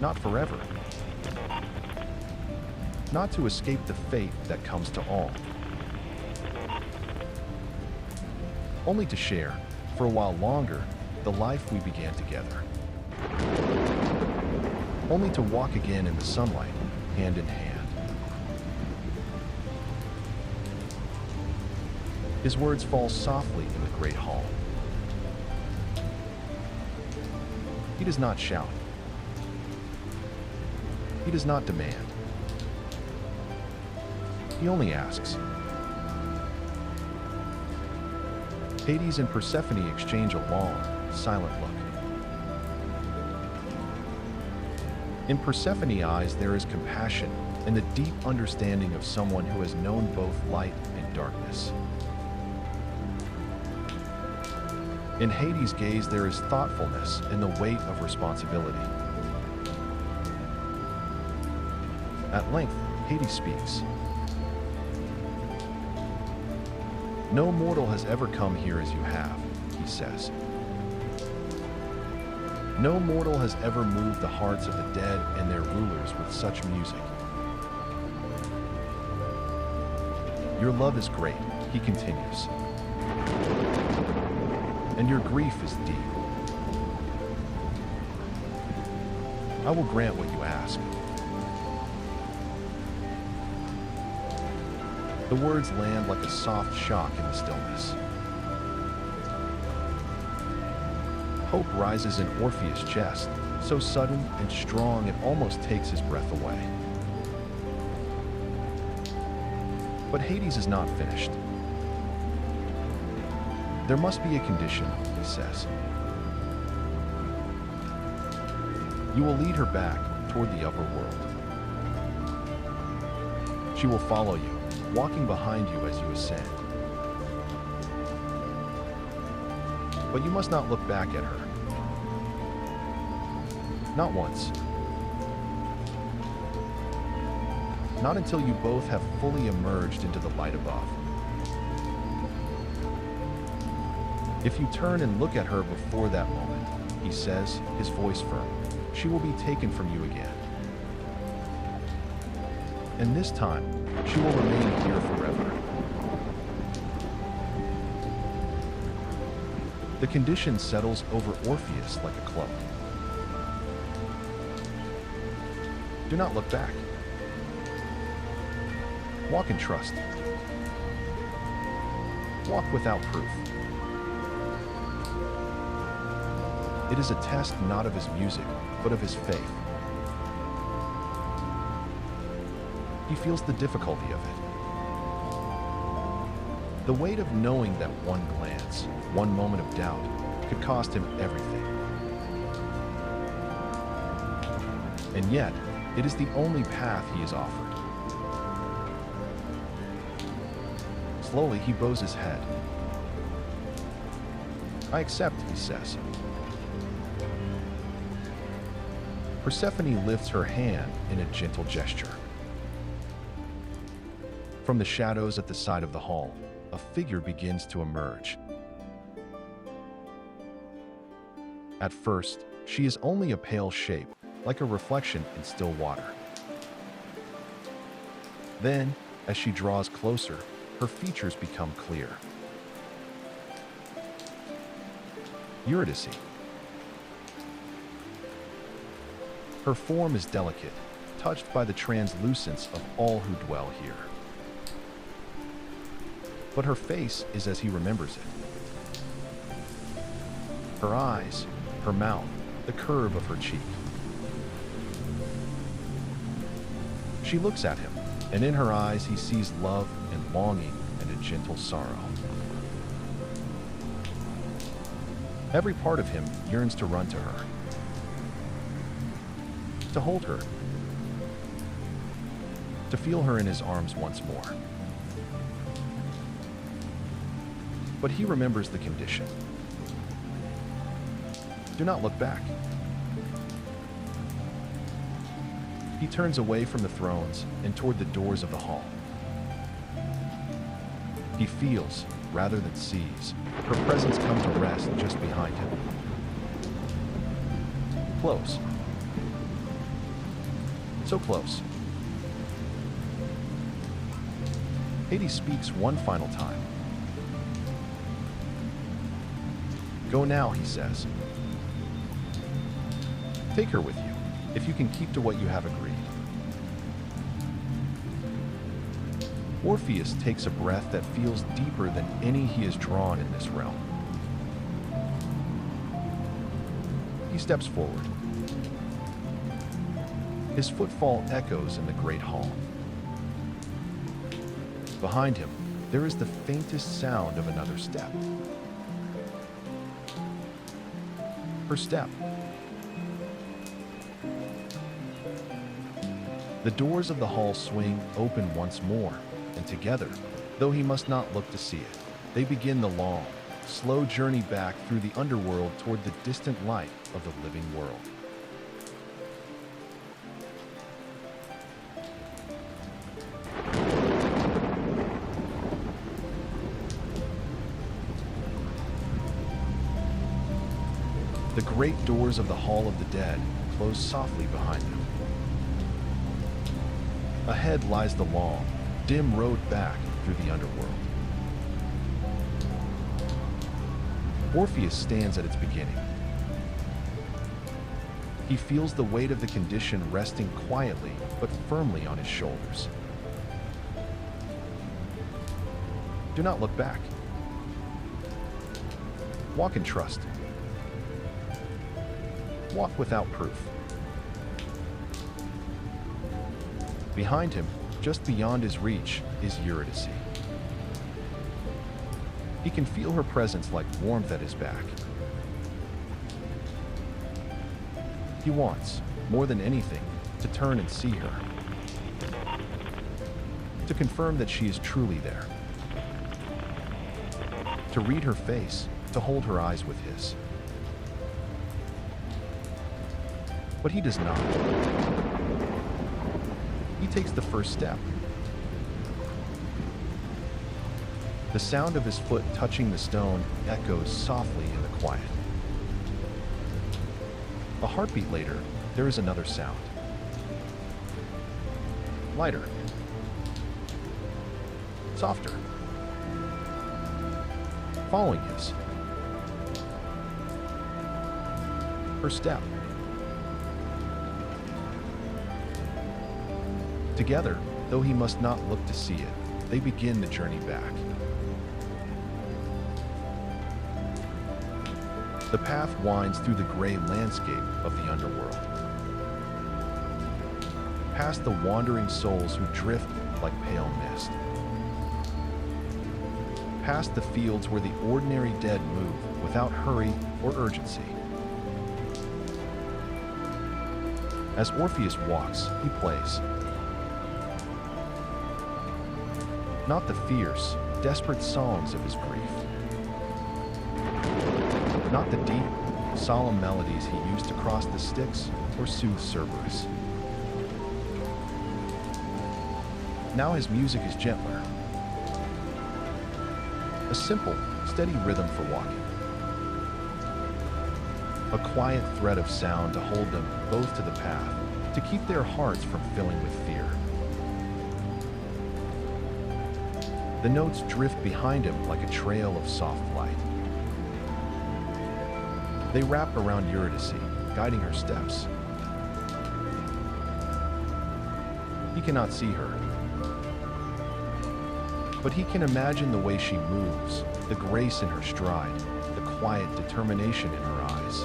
Not forever. Not to escape the fate that comes to all. Only to share, for a while longer, the life we began together. Only to walk again in the sunlight, hand in hand. His words fall softly in the great hall. He does not shout. He does not demand. He only asks. Hades and Persephone exchange a long, silent look. In Persephone's eyes there is compassion and the deep understanding of someone who has known both light and darkness. In Hades' gaze there is thoughtfulness and the weight of responsibility. At length, Hades speaks. No mortal has ever come here as you have, he says. No mortal has ever moved the hearts of the dead and their rulers with such music. Your love is great, he continues. And your grief is deep. I will grant what you ask. The words land like a soft shock in the stillness. Hope rises in Orpheus' chest, so sudden and strong it almost takes his breath away. But Hades is not finished. There must be a condition, he says. You will lead her back toward the upper world. She will follow you, walking behind you as you ascend. But you must not look back at her. Not once. Not until you both have fully emerged into the light above. If you turn and look at her before that moment, he says, his voice firm, she will be taken from you again. And this time, she will remain here forever. The condition settles over Orpheus like a cloak. Do not look back. Walk in trust. Walk without proof. It is a test not of his music, but of his faith. He feels the difficulty of it. The weight of knowing that one glance, one moment of doubt, could cost him everything. And yet, it is the only path he is offered. Slowly, he bows his head. I accept, he says. Persephone lifts her hand in a gentle gesture. From the shadows at the side of the hall, a figure begins to emerge. At first, she is only a pale shape, like a reflection in still water. Then, as she draws closer, her features become clear. Eurydice. Her form is delicate, touched by the translucence of all who dwell here. But her face is as he remembers it. Her eyes, her mouth, the curve of her cheek. She looks at him, and in her eyes he sees love and longing and a gentle sorrow. Every part of him yearns to run to her, to hold her, to feel her in his arms once more. But he remembers the condition. Do not look back. He turns away from the thrones and toward the doors of the hall. He feels, rather than sees, her presence come to rest just behind him. Close. So close. Hades speaks one final time. Go now, he says. Take her with you, if you can keep to what you have agreed. Orpheus takes a breath that feels deeper than any he has drawn in this realm. He steps forward. His footfall echoes in the great hall. Behind him, there is the faintest sound of another step. Her step. The doors of the hall swing open once more, and together, though he must not look to see it, they begin the long, slow journey back through the underworld toward the distant light of the living world. The great doors of the Hall of the Dead close softly behind them. Ahead lies the long, dim road back through the underworld. Orpheus stands at its beginning. He feels the weight of the condition resting quietly but firmly on his shoulders. Do not look back. Walk in trust. Walk without proof. Behind him, just beyond his reach, is Eurydice. He can feel her presence like warmth at his back. He wants, more than anything, to turn and see her. To confirm that she is truly there. To read her face, to hold her eyes with his. But he does not. He takes the first step. The sound of his foot touching the stone echoes softly in the quiet. A heartbeat later, there is another sound. Lighter. Softer. Following his. Her step. Together, though he must not look to see it, they begin the journey back. The path winds through the gray landscape of the underworld. Past the wandering souls who drift like pale mist. Past the fields where the ordinary dead move without hurry or urgency. As Orpheus walks, he plays. Not the fierce, desperate songs of his grief. Not the deep, solemn melodies he used to cross the Styx or soothe Cerberus. Now his music is gentler. A simple, steady rhythm for walking. A quiet thread of sound to hold them both to the path, to keep their hearts from filling with fear. The notes drift behind him like a trail of soft light. They wrap around Eurydice, guiding her steps. He cannot see her, but he can imagine the way she moves, the grace in her stride, the quiet determination in her eyes.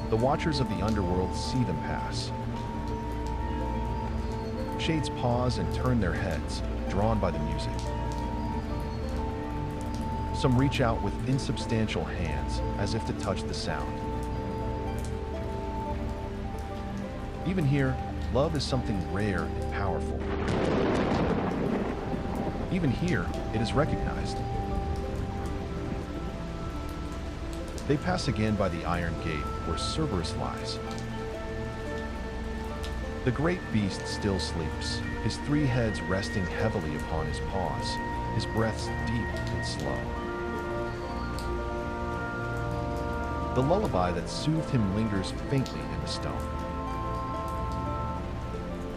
The watchers of the underworld see them pass. Shades pause and turn their heads, drawn by the music. Some reach out with insubstantial hands, as if to touch the sound. Even here, love is something rare and powerful. Even here, it is recognized. They pass again by the iron gate where Cerberus lies. The great beast still sleeps, his three heads resting heavily upon his paws, his breaths deep and slow. The lullaby that soothed him lingers faintly in the stone.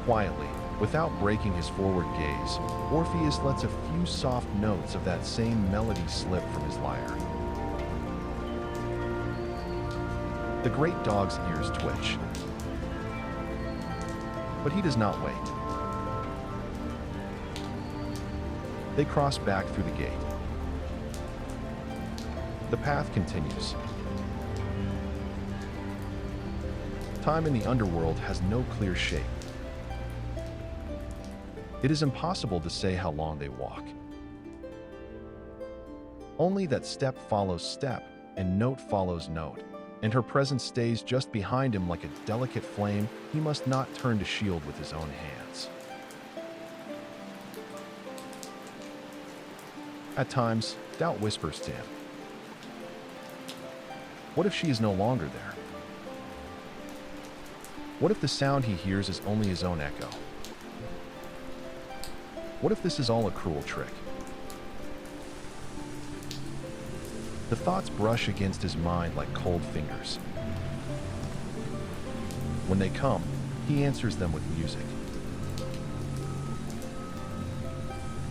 Quietly, without breaking his forward gaze, Orpheus lets a few soft notes of that same melody slip from his lyre. The great dog's ears twitch, but he does not wait. They cross back through the gate. The path continues. Time in the underworld has no clear shape. It is impossible to say how long they walk. Only that step follows step and note follows note, and her presence stays just behind him like a delicate flame he must not turn to shield with his own hands. At times, doubt whispers to him. What if she is no longer there? What if the sound he hears is only his own echo? What if this is all a cruel trick? The thoughts brush against his mind like cold fingers. When they come, he answers them with music.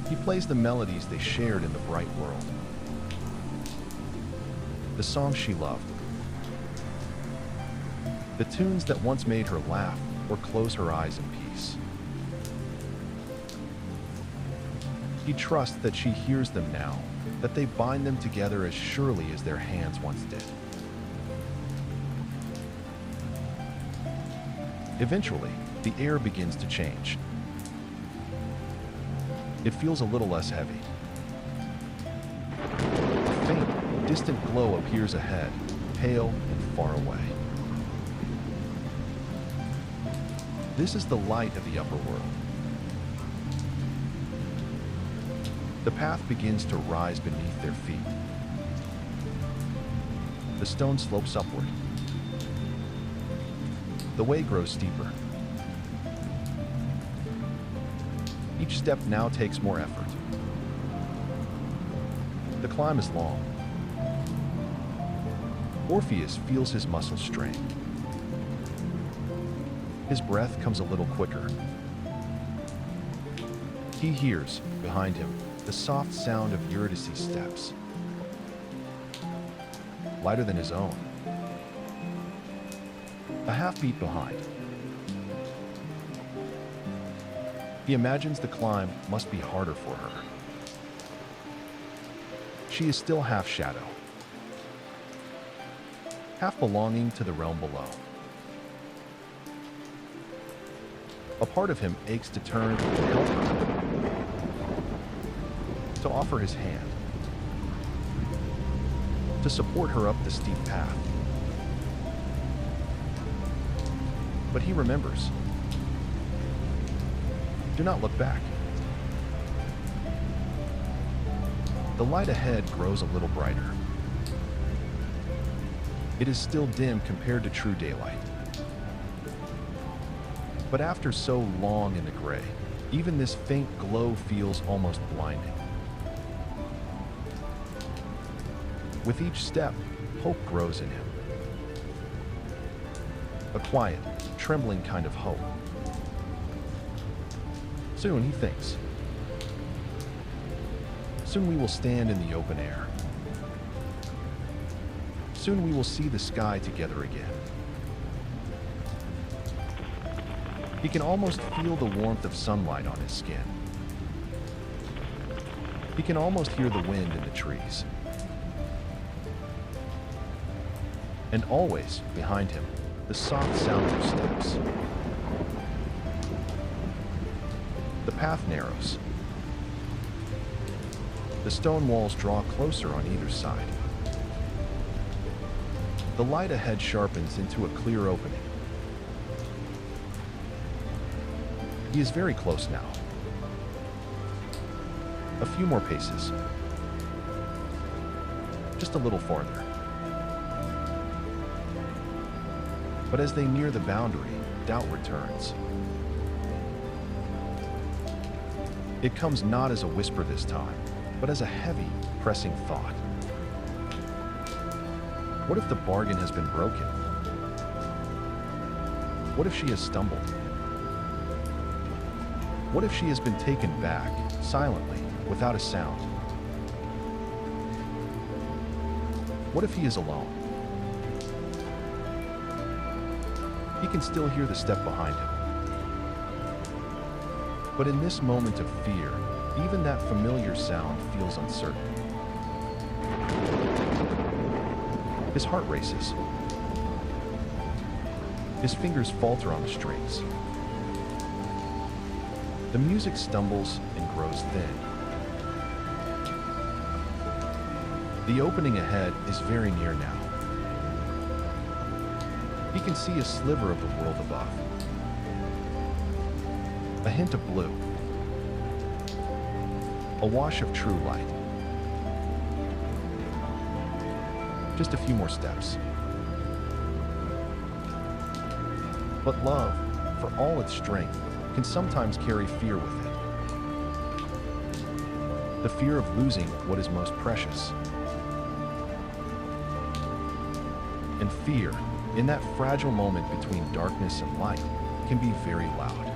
He plays the melodies they shared in the bright world. The songs she loved. The tunes that once made her laugh or close her eyes in peace. He trusts that she hears them now, that they bind them together as surely as their hands once did. Eventually, the air begins to change. It feels a little less heavy. A faint, distant glow appears ahead, pale and far away. This is the light of the upper world. The path begins to rise beneath their feet. The stone slopes upward. The way grows steeper. Each step now takes more effort. The climb is long. Orpheus feels his muscles strain. His breath comes a little quicker. He hears, behind him, the soft sound of Eurydice's steps, lighter than his own. A half-beat behind. He imagines the climb must be harder for her. She is still half shadow, half belonging to the realm below. A part of him aches to turn and help her, to offer his hand, to support her up the steep path. But he remembers. Do not look back. The light ahead grows a little brighter. It is still dim compared to true daylight. But after so long in the gray, even this faint glow feels almost blinding. With each step, hope grows in him. A quiet, trembling kind of hope. Soon, he thinks. Soon we will stand in the open air. Soon we will see the sky together again. He can almost feel the warmth of sunlight on his skin. He can almost hear the wind in the trees. And always, behind him, the soft sound of steps. The path narrows. The stone walls draw closer on either side. The light ahead sharpens into a clear opening. He is very close now. A few more paces. Just a little farther. But as they near the boundary, doubt returns. It comes not as a whisper this time, but as a heavy, pressing thought. What if the bargain has been broken? What if she has stumbled? What if she has been taken back, silently, without a sound? What if he is alone? He can still hear the step behind him. But in this moment of fear, even that familiar sound feels uncertain. His heart races. His fingers falter on the strings. The music stumbles and grows thin. The opening ahead is very near now. He can see a sliver of the world above. A hint of blue. A wash of true light. Just a few more steps. But love, for all its strength, can sometimes carry fear with it. The fear of losing what is most precious. And fear, in that fragile moment between darkness and light, can be very loud.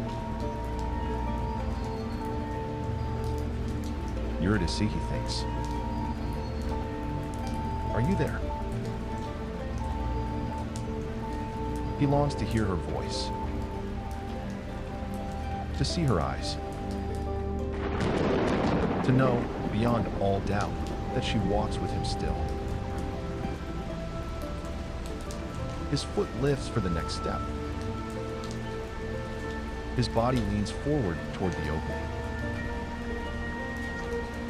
Eurydice, he thinks. Are you there? He longs to hear her voice, to see her eyes, to know, beyond all doubt, that she walks with him still. His foot lifts for the next step. His body leans forward toward the opening,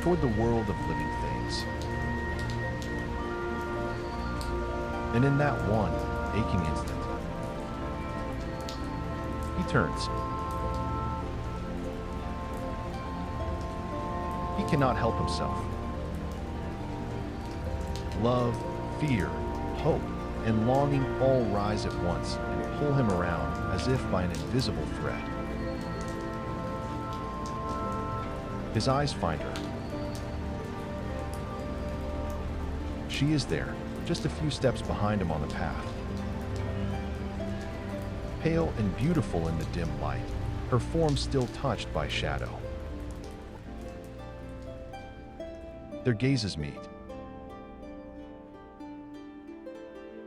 toward the world of living things. And in that one aching instant, he turns. He cannot help himself. Love, fear, hope, and longing all rise at once and pull him around as if by an invisible thread. His eyes find her. She is there, just a few steps behind him on the path. Pale and beautiful in the dim light, her form still touched by shadow. Their gazes meet.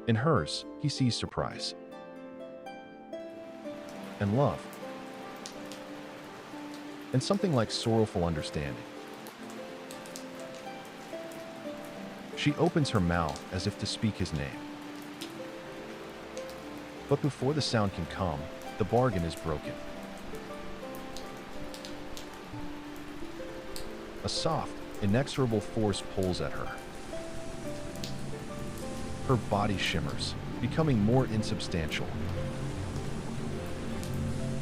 In hers, he sees surprise and love, and something like sorrowful understanding. She opens her mouth as if to speak his name. But before the sound can come, the bargain is broken. A soft, inexorable force pulls at her. Her body shimmers, becoming more insubstantial.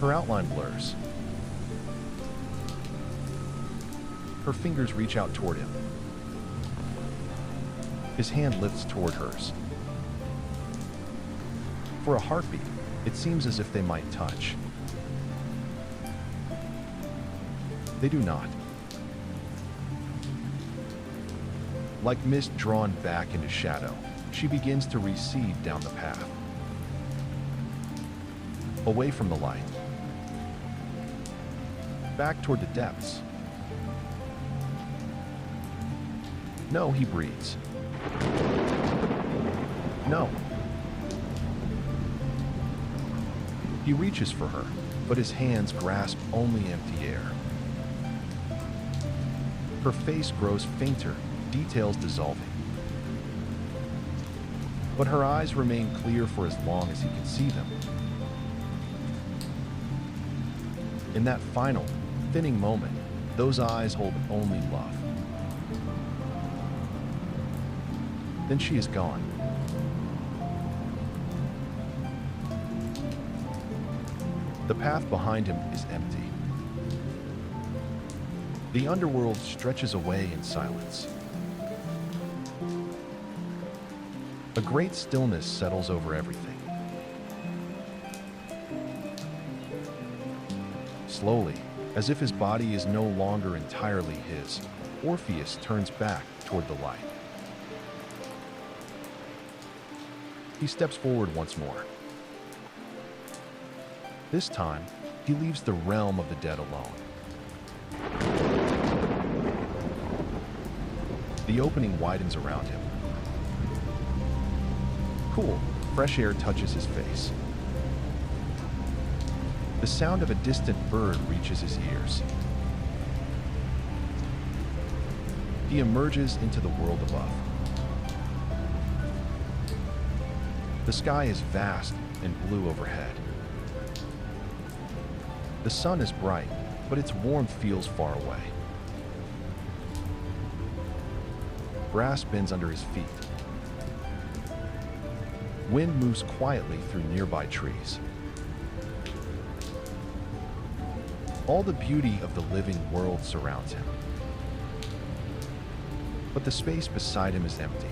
Her outline blurs. Her fingers reach out toward him. His hand lifts toward hers. For a heartbeat, it seems as if they might touch. They do not. Like mist drawn back into shadow, she begins to recede down the path, away from the light, back toward the depths. No, he breathes. No. He reaches for her, but his hands grasp only empty air. Her face grows fainter, details dissolving. But her eyes remain clear for as long as he can see them. In that final, thinning moment, those eyes hold only love. Then she is gone. The path behind him is empty. The underworld stretches away in silence. A great stillness settles over everything. Slowly, as if his body is no longer entirely his, Orpheus turns back toward the light. He steps forward once more. This time, he leaves the realm of the dead alone. The opening widens around him. Cool, fresh air touches his face. The sound of a distant bird reaches his ears. He emerges into the world above. The sky is vast and blue overhead. The sun is bright, but its warmth feels far away. Grass bends under his feet. Wind moves quietly through nearby trees. All the beauty of the living world surrounds him. But the space beside him is empty.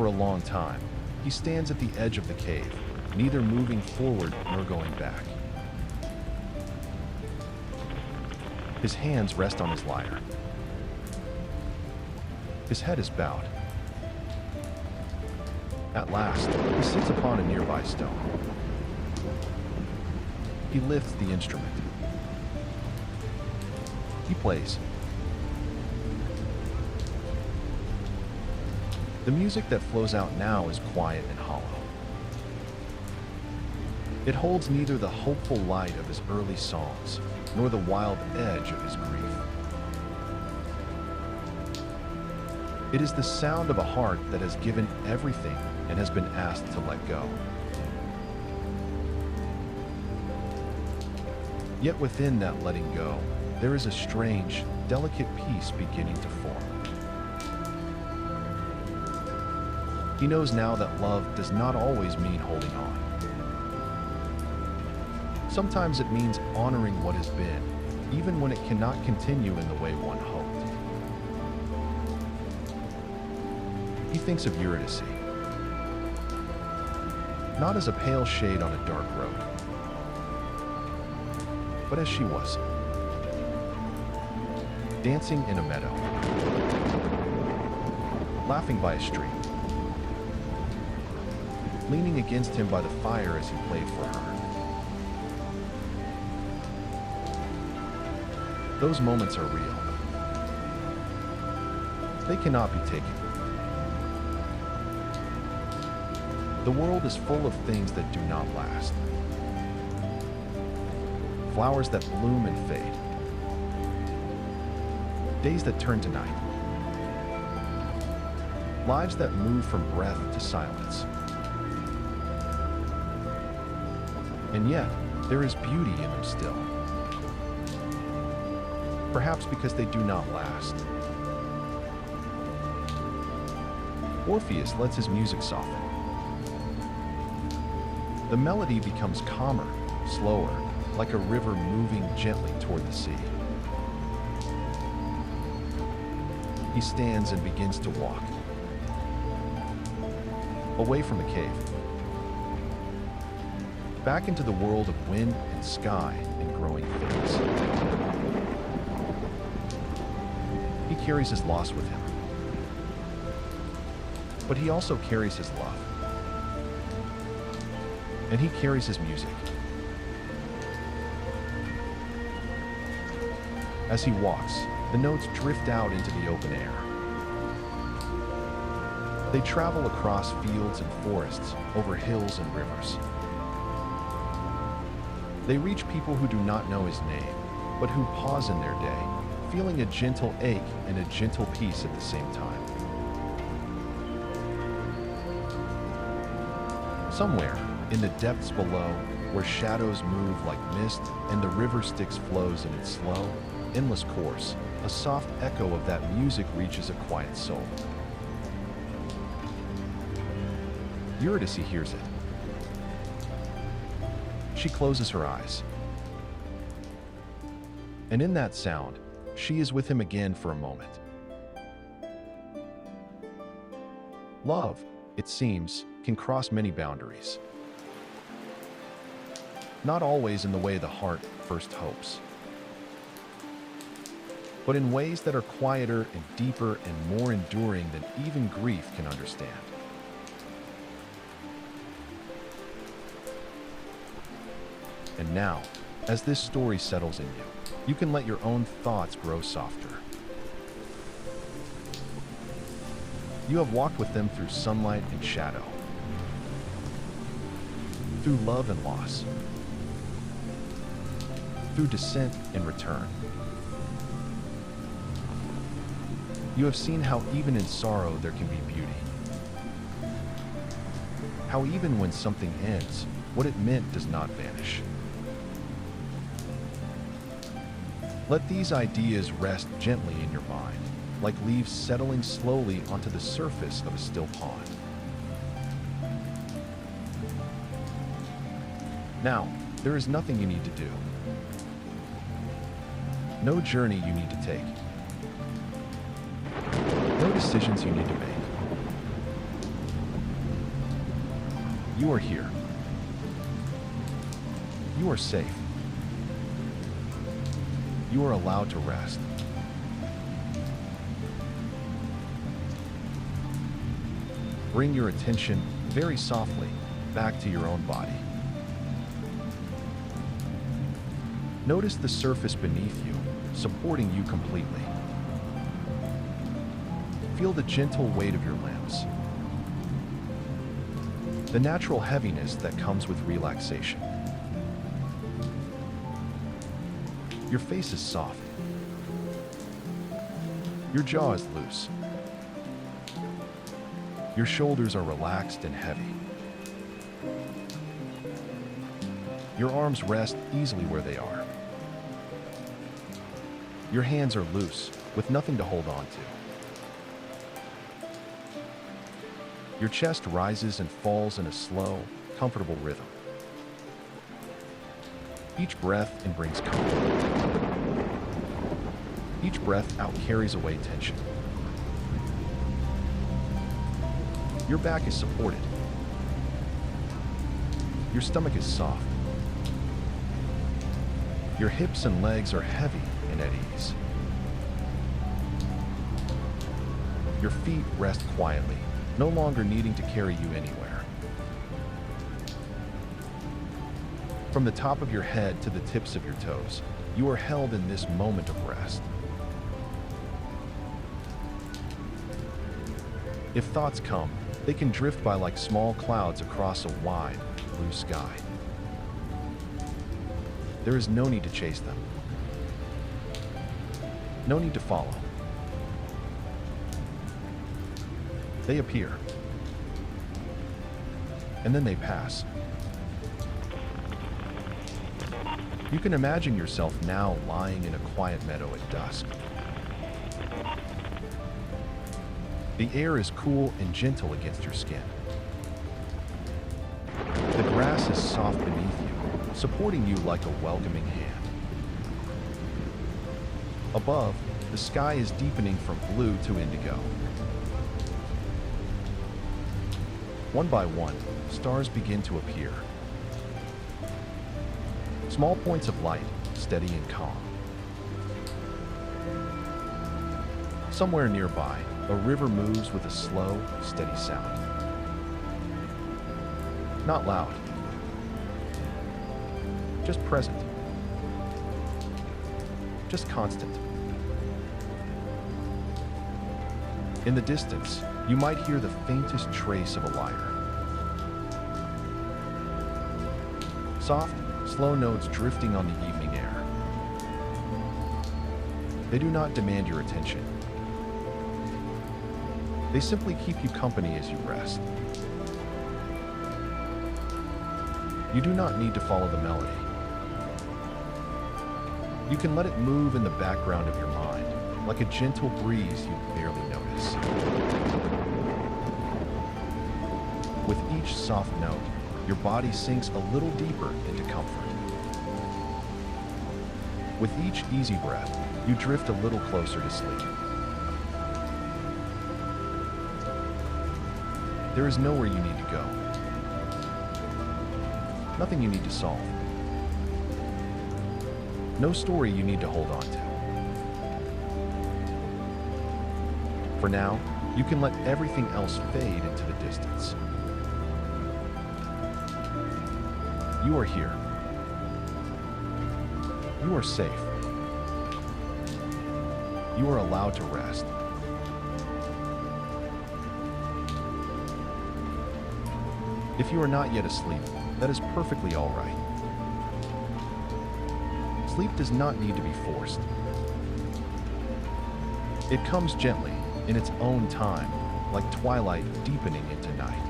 For a long time, he stands at the edge of the cave, neither moving forward nor going back. His hands rest on his lyre. His head is bowed. At last, he sits upon a nearby stone. He lifts the instrument. He plays. The music that flows out now is quiet and hollow. It holds neither the hopeful light of his early songs, nor the wild edge of his grief. It is the sound of a heart that has given everything and has been asked to let go. Yet within that letting go, there is a strange, delicate peace beginning to form. He knows now that love does not always mean holding on. Sometimes it means honoring what has been, even when it cannot continue in the way one hoped. He thinks of Eurydice, not as a pale shade on a dark road, but as she was, dancing in a meadow. laughing by a stream, leaning against him by the fire as he played for her. Those moments are real. They cannot be taken. The world is full of things that do not last. Flowers that bloom and fade. Days that turn to night. Lives that move from breath to silence. And yet, there is beauty in them still. Perhaps because they do not last. Orpheus lets his music soften. The melody becomes calmer, slower, like a river moving gently toward the sea. He stands and begins to walk away from the cave, back into the world of wind and sky and growing things. He carries his loss with him, but he also carries his love. And he carries his music. As he walks, the notes drift out into the open air. They travel across fields and forests, over hills and rivers. They reach people who do not know his name, but who pause in their day, feeling a gentle ache and a gentle peace at the same time. Somewhere, in the depths below, where shadows move like mist and the river Styx flows in its slow, endless course, a soft echo of that music reaches a quiet soul. Eurydice hears it. She closes her eyes. And in that sound, she is with him again for a moment. Love, it seems, can cross many boundaries. Not always in the way the heart first hopes, but in ways that are quieter and deeper and more enduring than even grief can understand. And now, as this story settles in you, you can let your own thoughts grow softer. You have walked with them through sunlight and shadow, through love and loss, through descent and return. You have seen how even in sorrow there can be beauty. How even when something ends, what it meant does not vanish. Let these ideas rest gently in your mind, like leaves settling slowly onto the surface of a still pond. Now, there is nothing you need to do. No journey you need to take. No decisions you need to make. You are here. You are safe. You are allowed to rest. Bring your attention very softly back to your own body. Notice the surface beneath you, supporting you completely. Feel the gentle weight of your limbs. The natural heaviness that comes with relaxation. Your face is soft. Your jaw is loose. Your shoulders are relaxed and heavy. Your arms rest easily where they are. Your hands are loose, with nothing to hold on to. Your chest rises and falls in a slow, comfortable rhythm. Each breath in brings calm. Each breath out carries away tension. Your back is supported. Your stomach is soft. Your hips and legs are heavy and at ease. Your feet rest quietly, no longer needing to carry you anywhere. From the top of your head to the tips of your toes, you are held in this moment of rest. If thoughts come, they can drift by like small clouds across a wide, blue sky. There is no need to chase them. No need to follow. They appear. And then they pass. You can imagine yourself now lying in a quiet meadow at dusk. The air is cool and gentle against your skin. The grass is soft beneath you, supporting you like a welcoming hand. Above, the sky is deepening from blue to indigo. One by one, stars begin to appear. Small points of light, steady and calm. Somewhere nearby, a river moves with a slow, steady sound. Not loud, just present, just constant. In the distance, you might hear the faintest trace of a lyre. Soft, slow notes drifting on the evening air. They do not demand your attention. They simply keep you company as you rest. You do not need to follow the melody. You can let it move in the background of your mind, like a gentle breeze you barely notice. With each soft note, your body sinks a little deeper into comfort. With each easy breath, you drift a little closer to sleep. There is nowhere you need to go. Nothing you need to solve. No story you need to hold on to. For now, you can let everything else fade into the distance. You are here. You are safe. You are allowed to rest. If you are not yet asleep, that is perfectly all right. Sleep does not need to be forced. It comes gently, in its own time, like twilight deepening into night.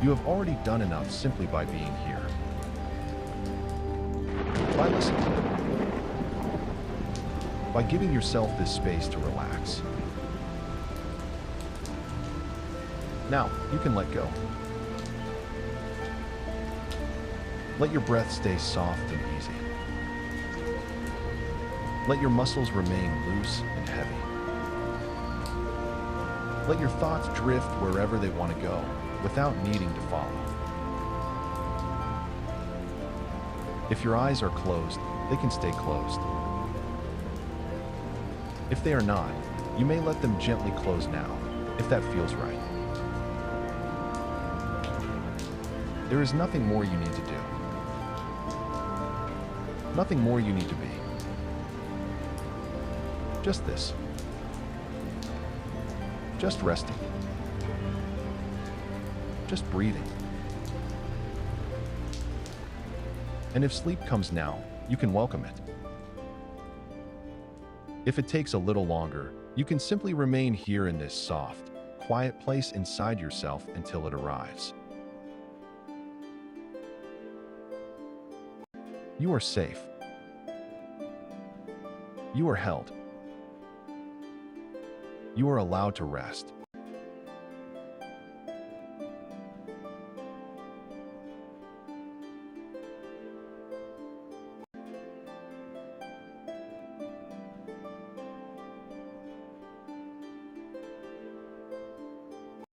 You have already done enough simply by being here. By listening. By giving yourself this space to relax. Now, you can let go. Let your breath stay soft and easy. Let your muscles remain loose and heavy. Let your thoughts drift wherever they want to go, without needing to follow. If your eyes are closed, they can stay closed. If they are not, you may let them gently close now, if that feels right. There is nothing more you need to do. Nothing more you need to be. Just this. Just resting. Just breathing. And if sleep comes now, you can welcome it. If it takes a little longer, you can simply remain here in this soft, quiet place inside yourself until it arrives. You are safe. You are held. You are allowed to rest.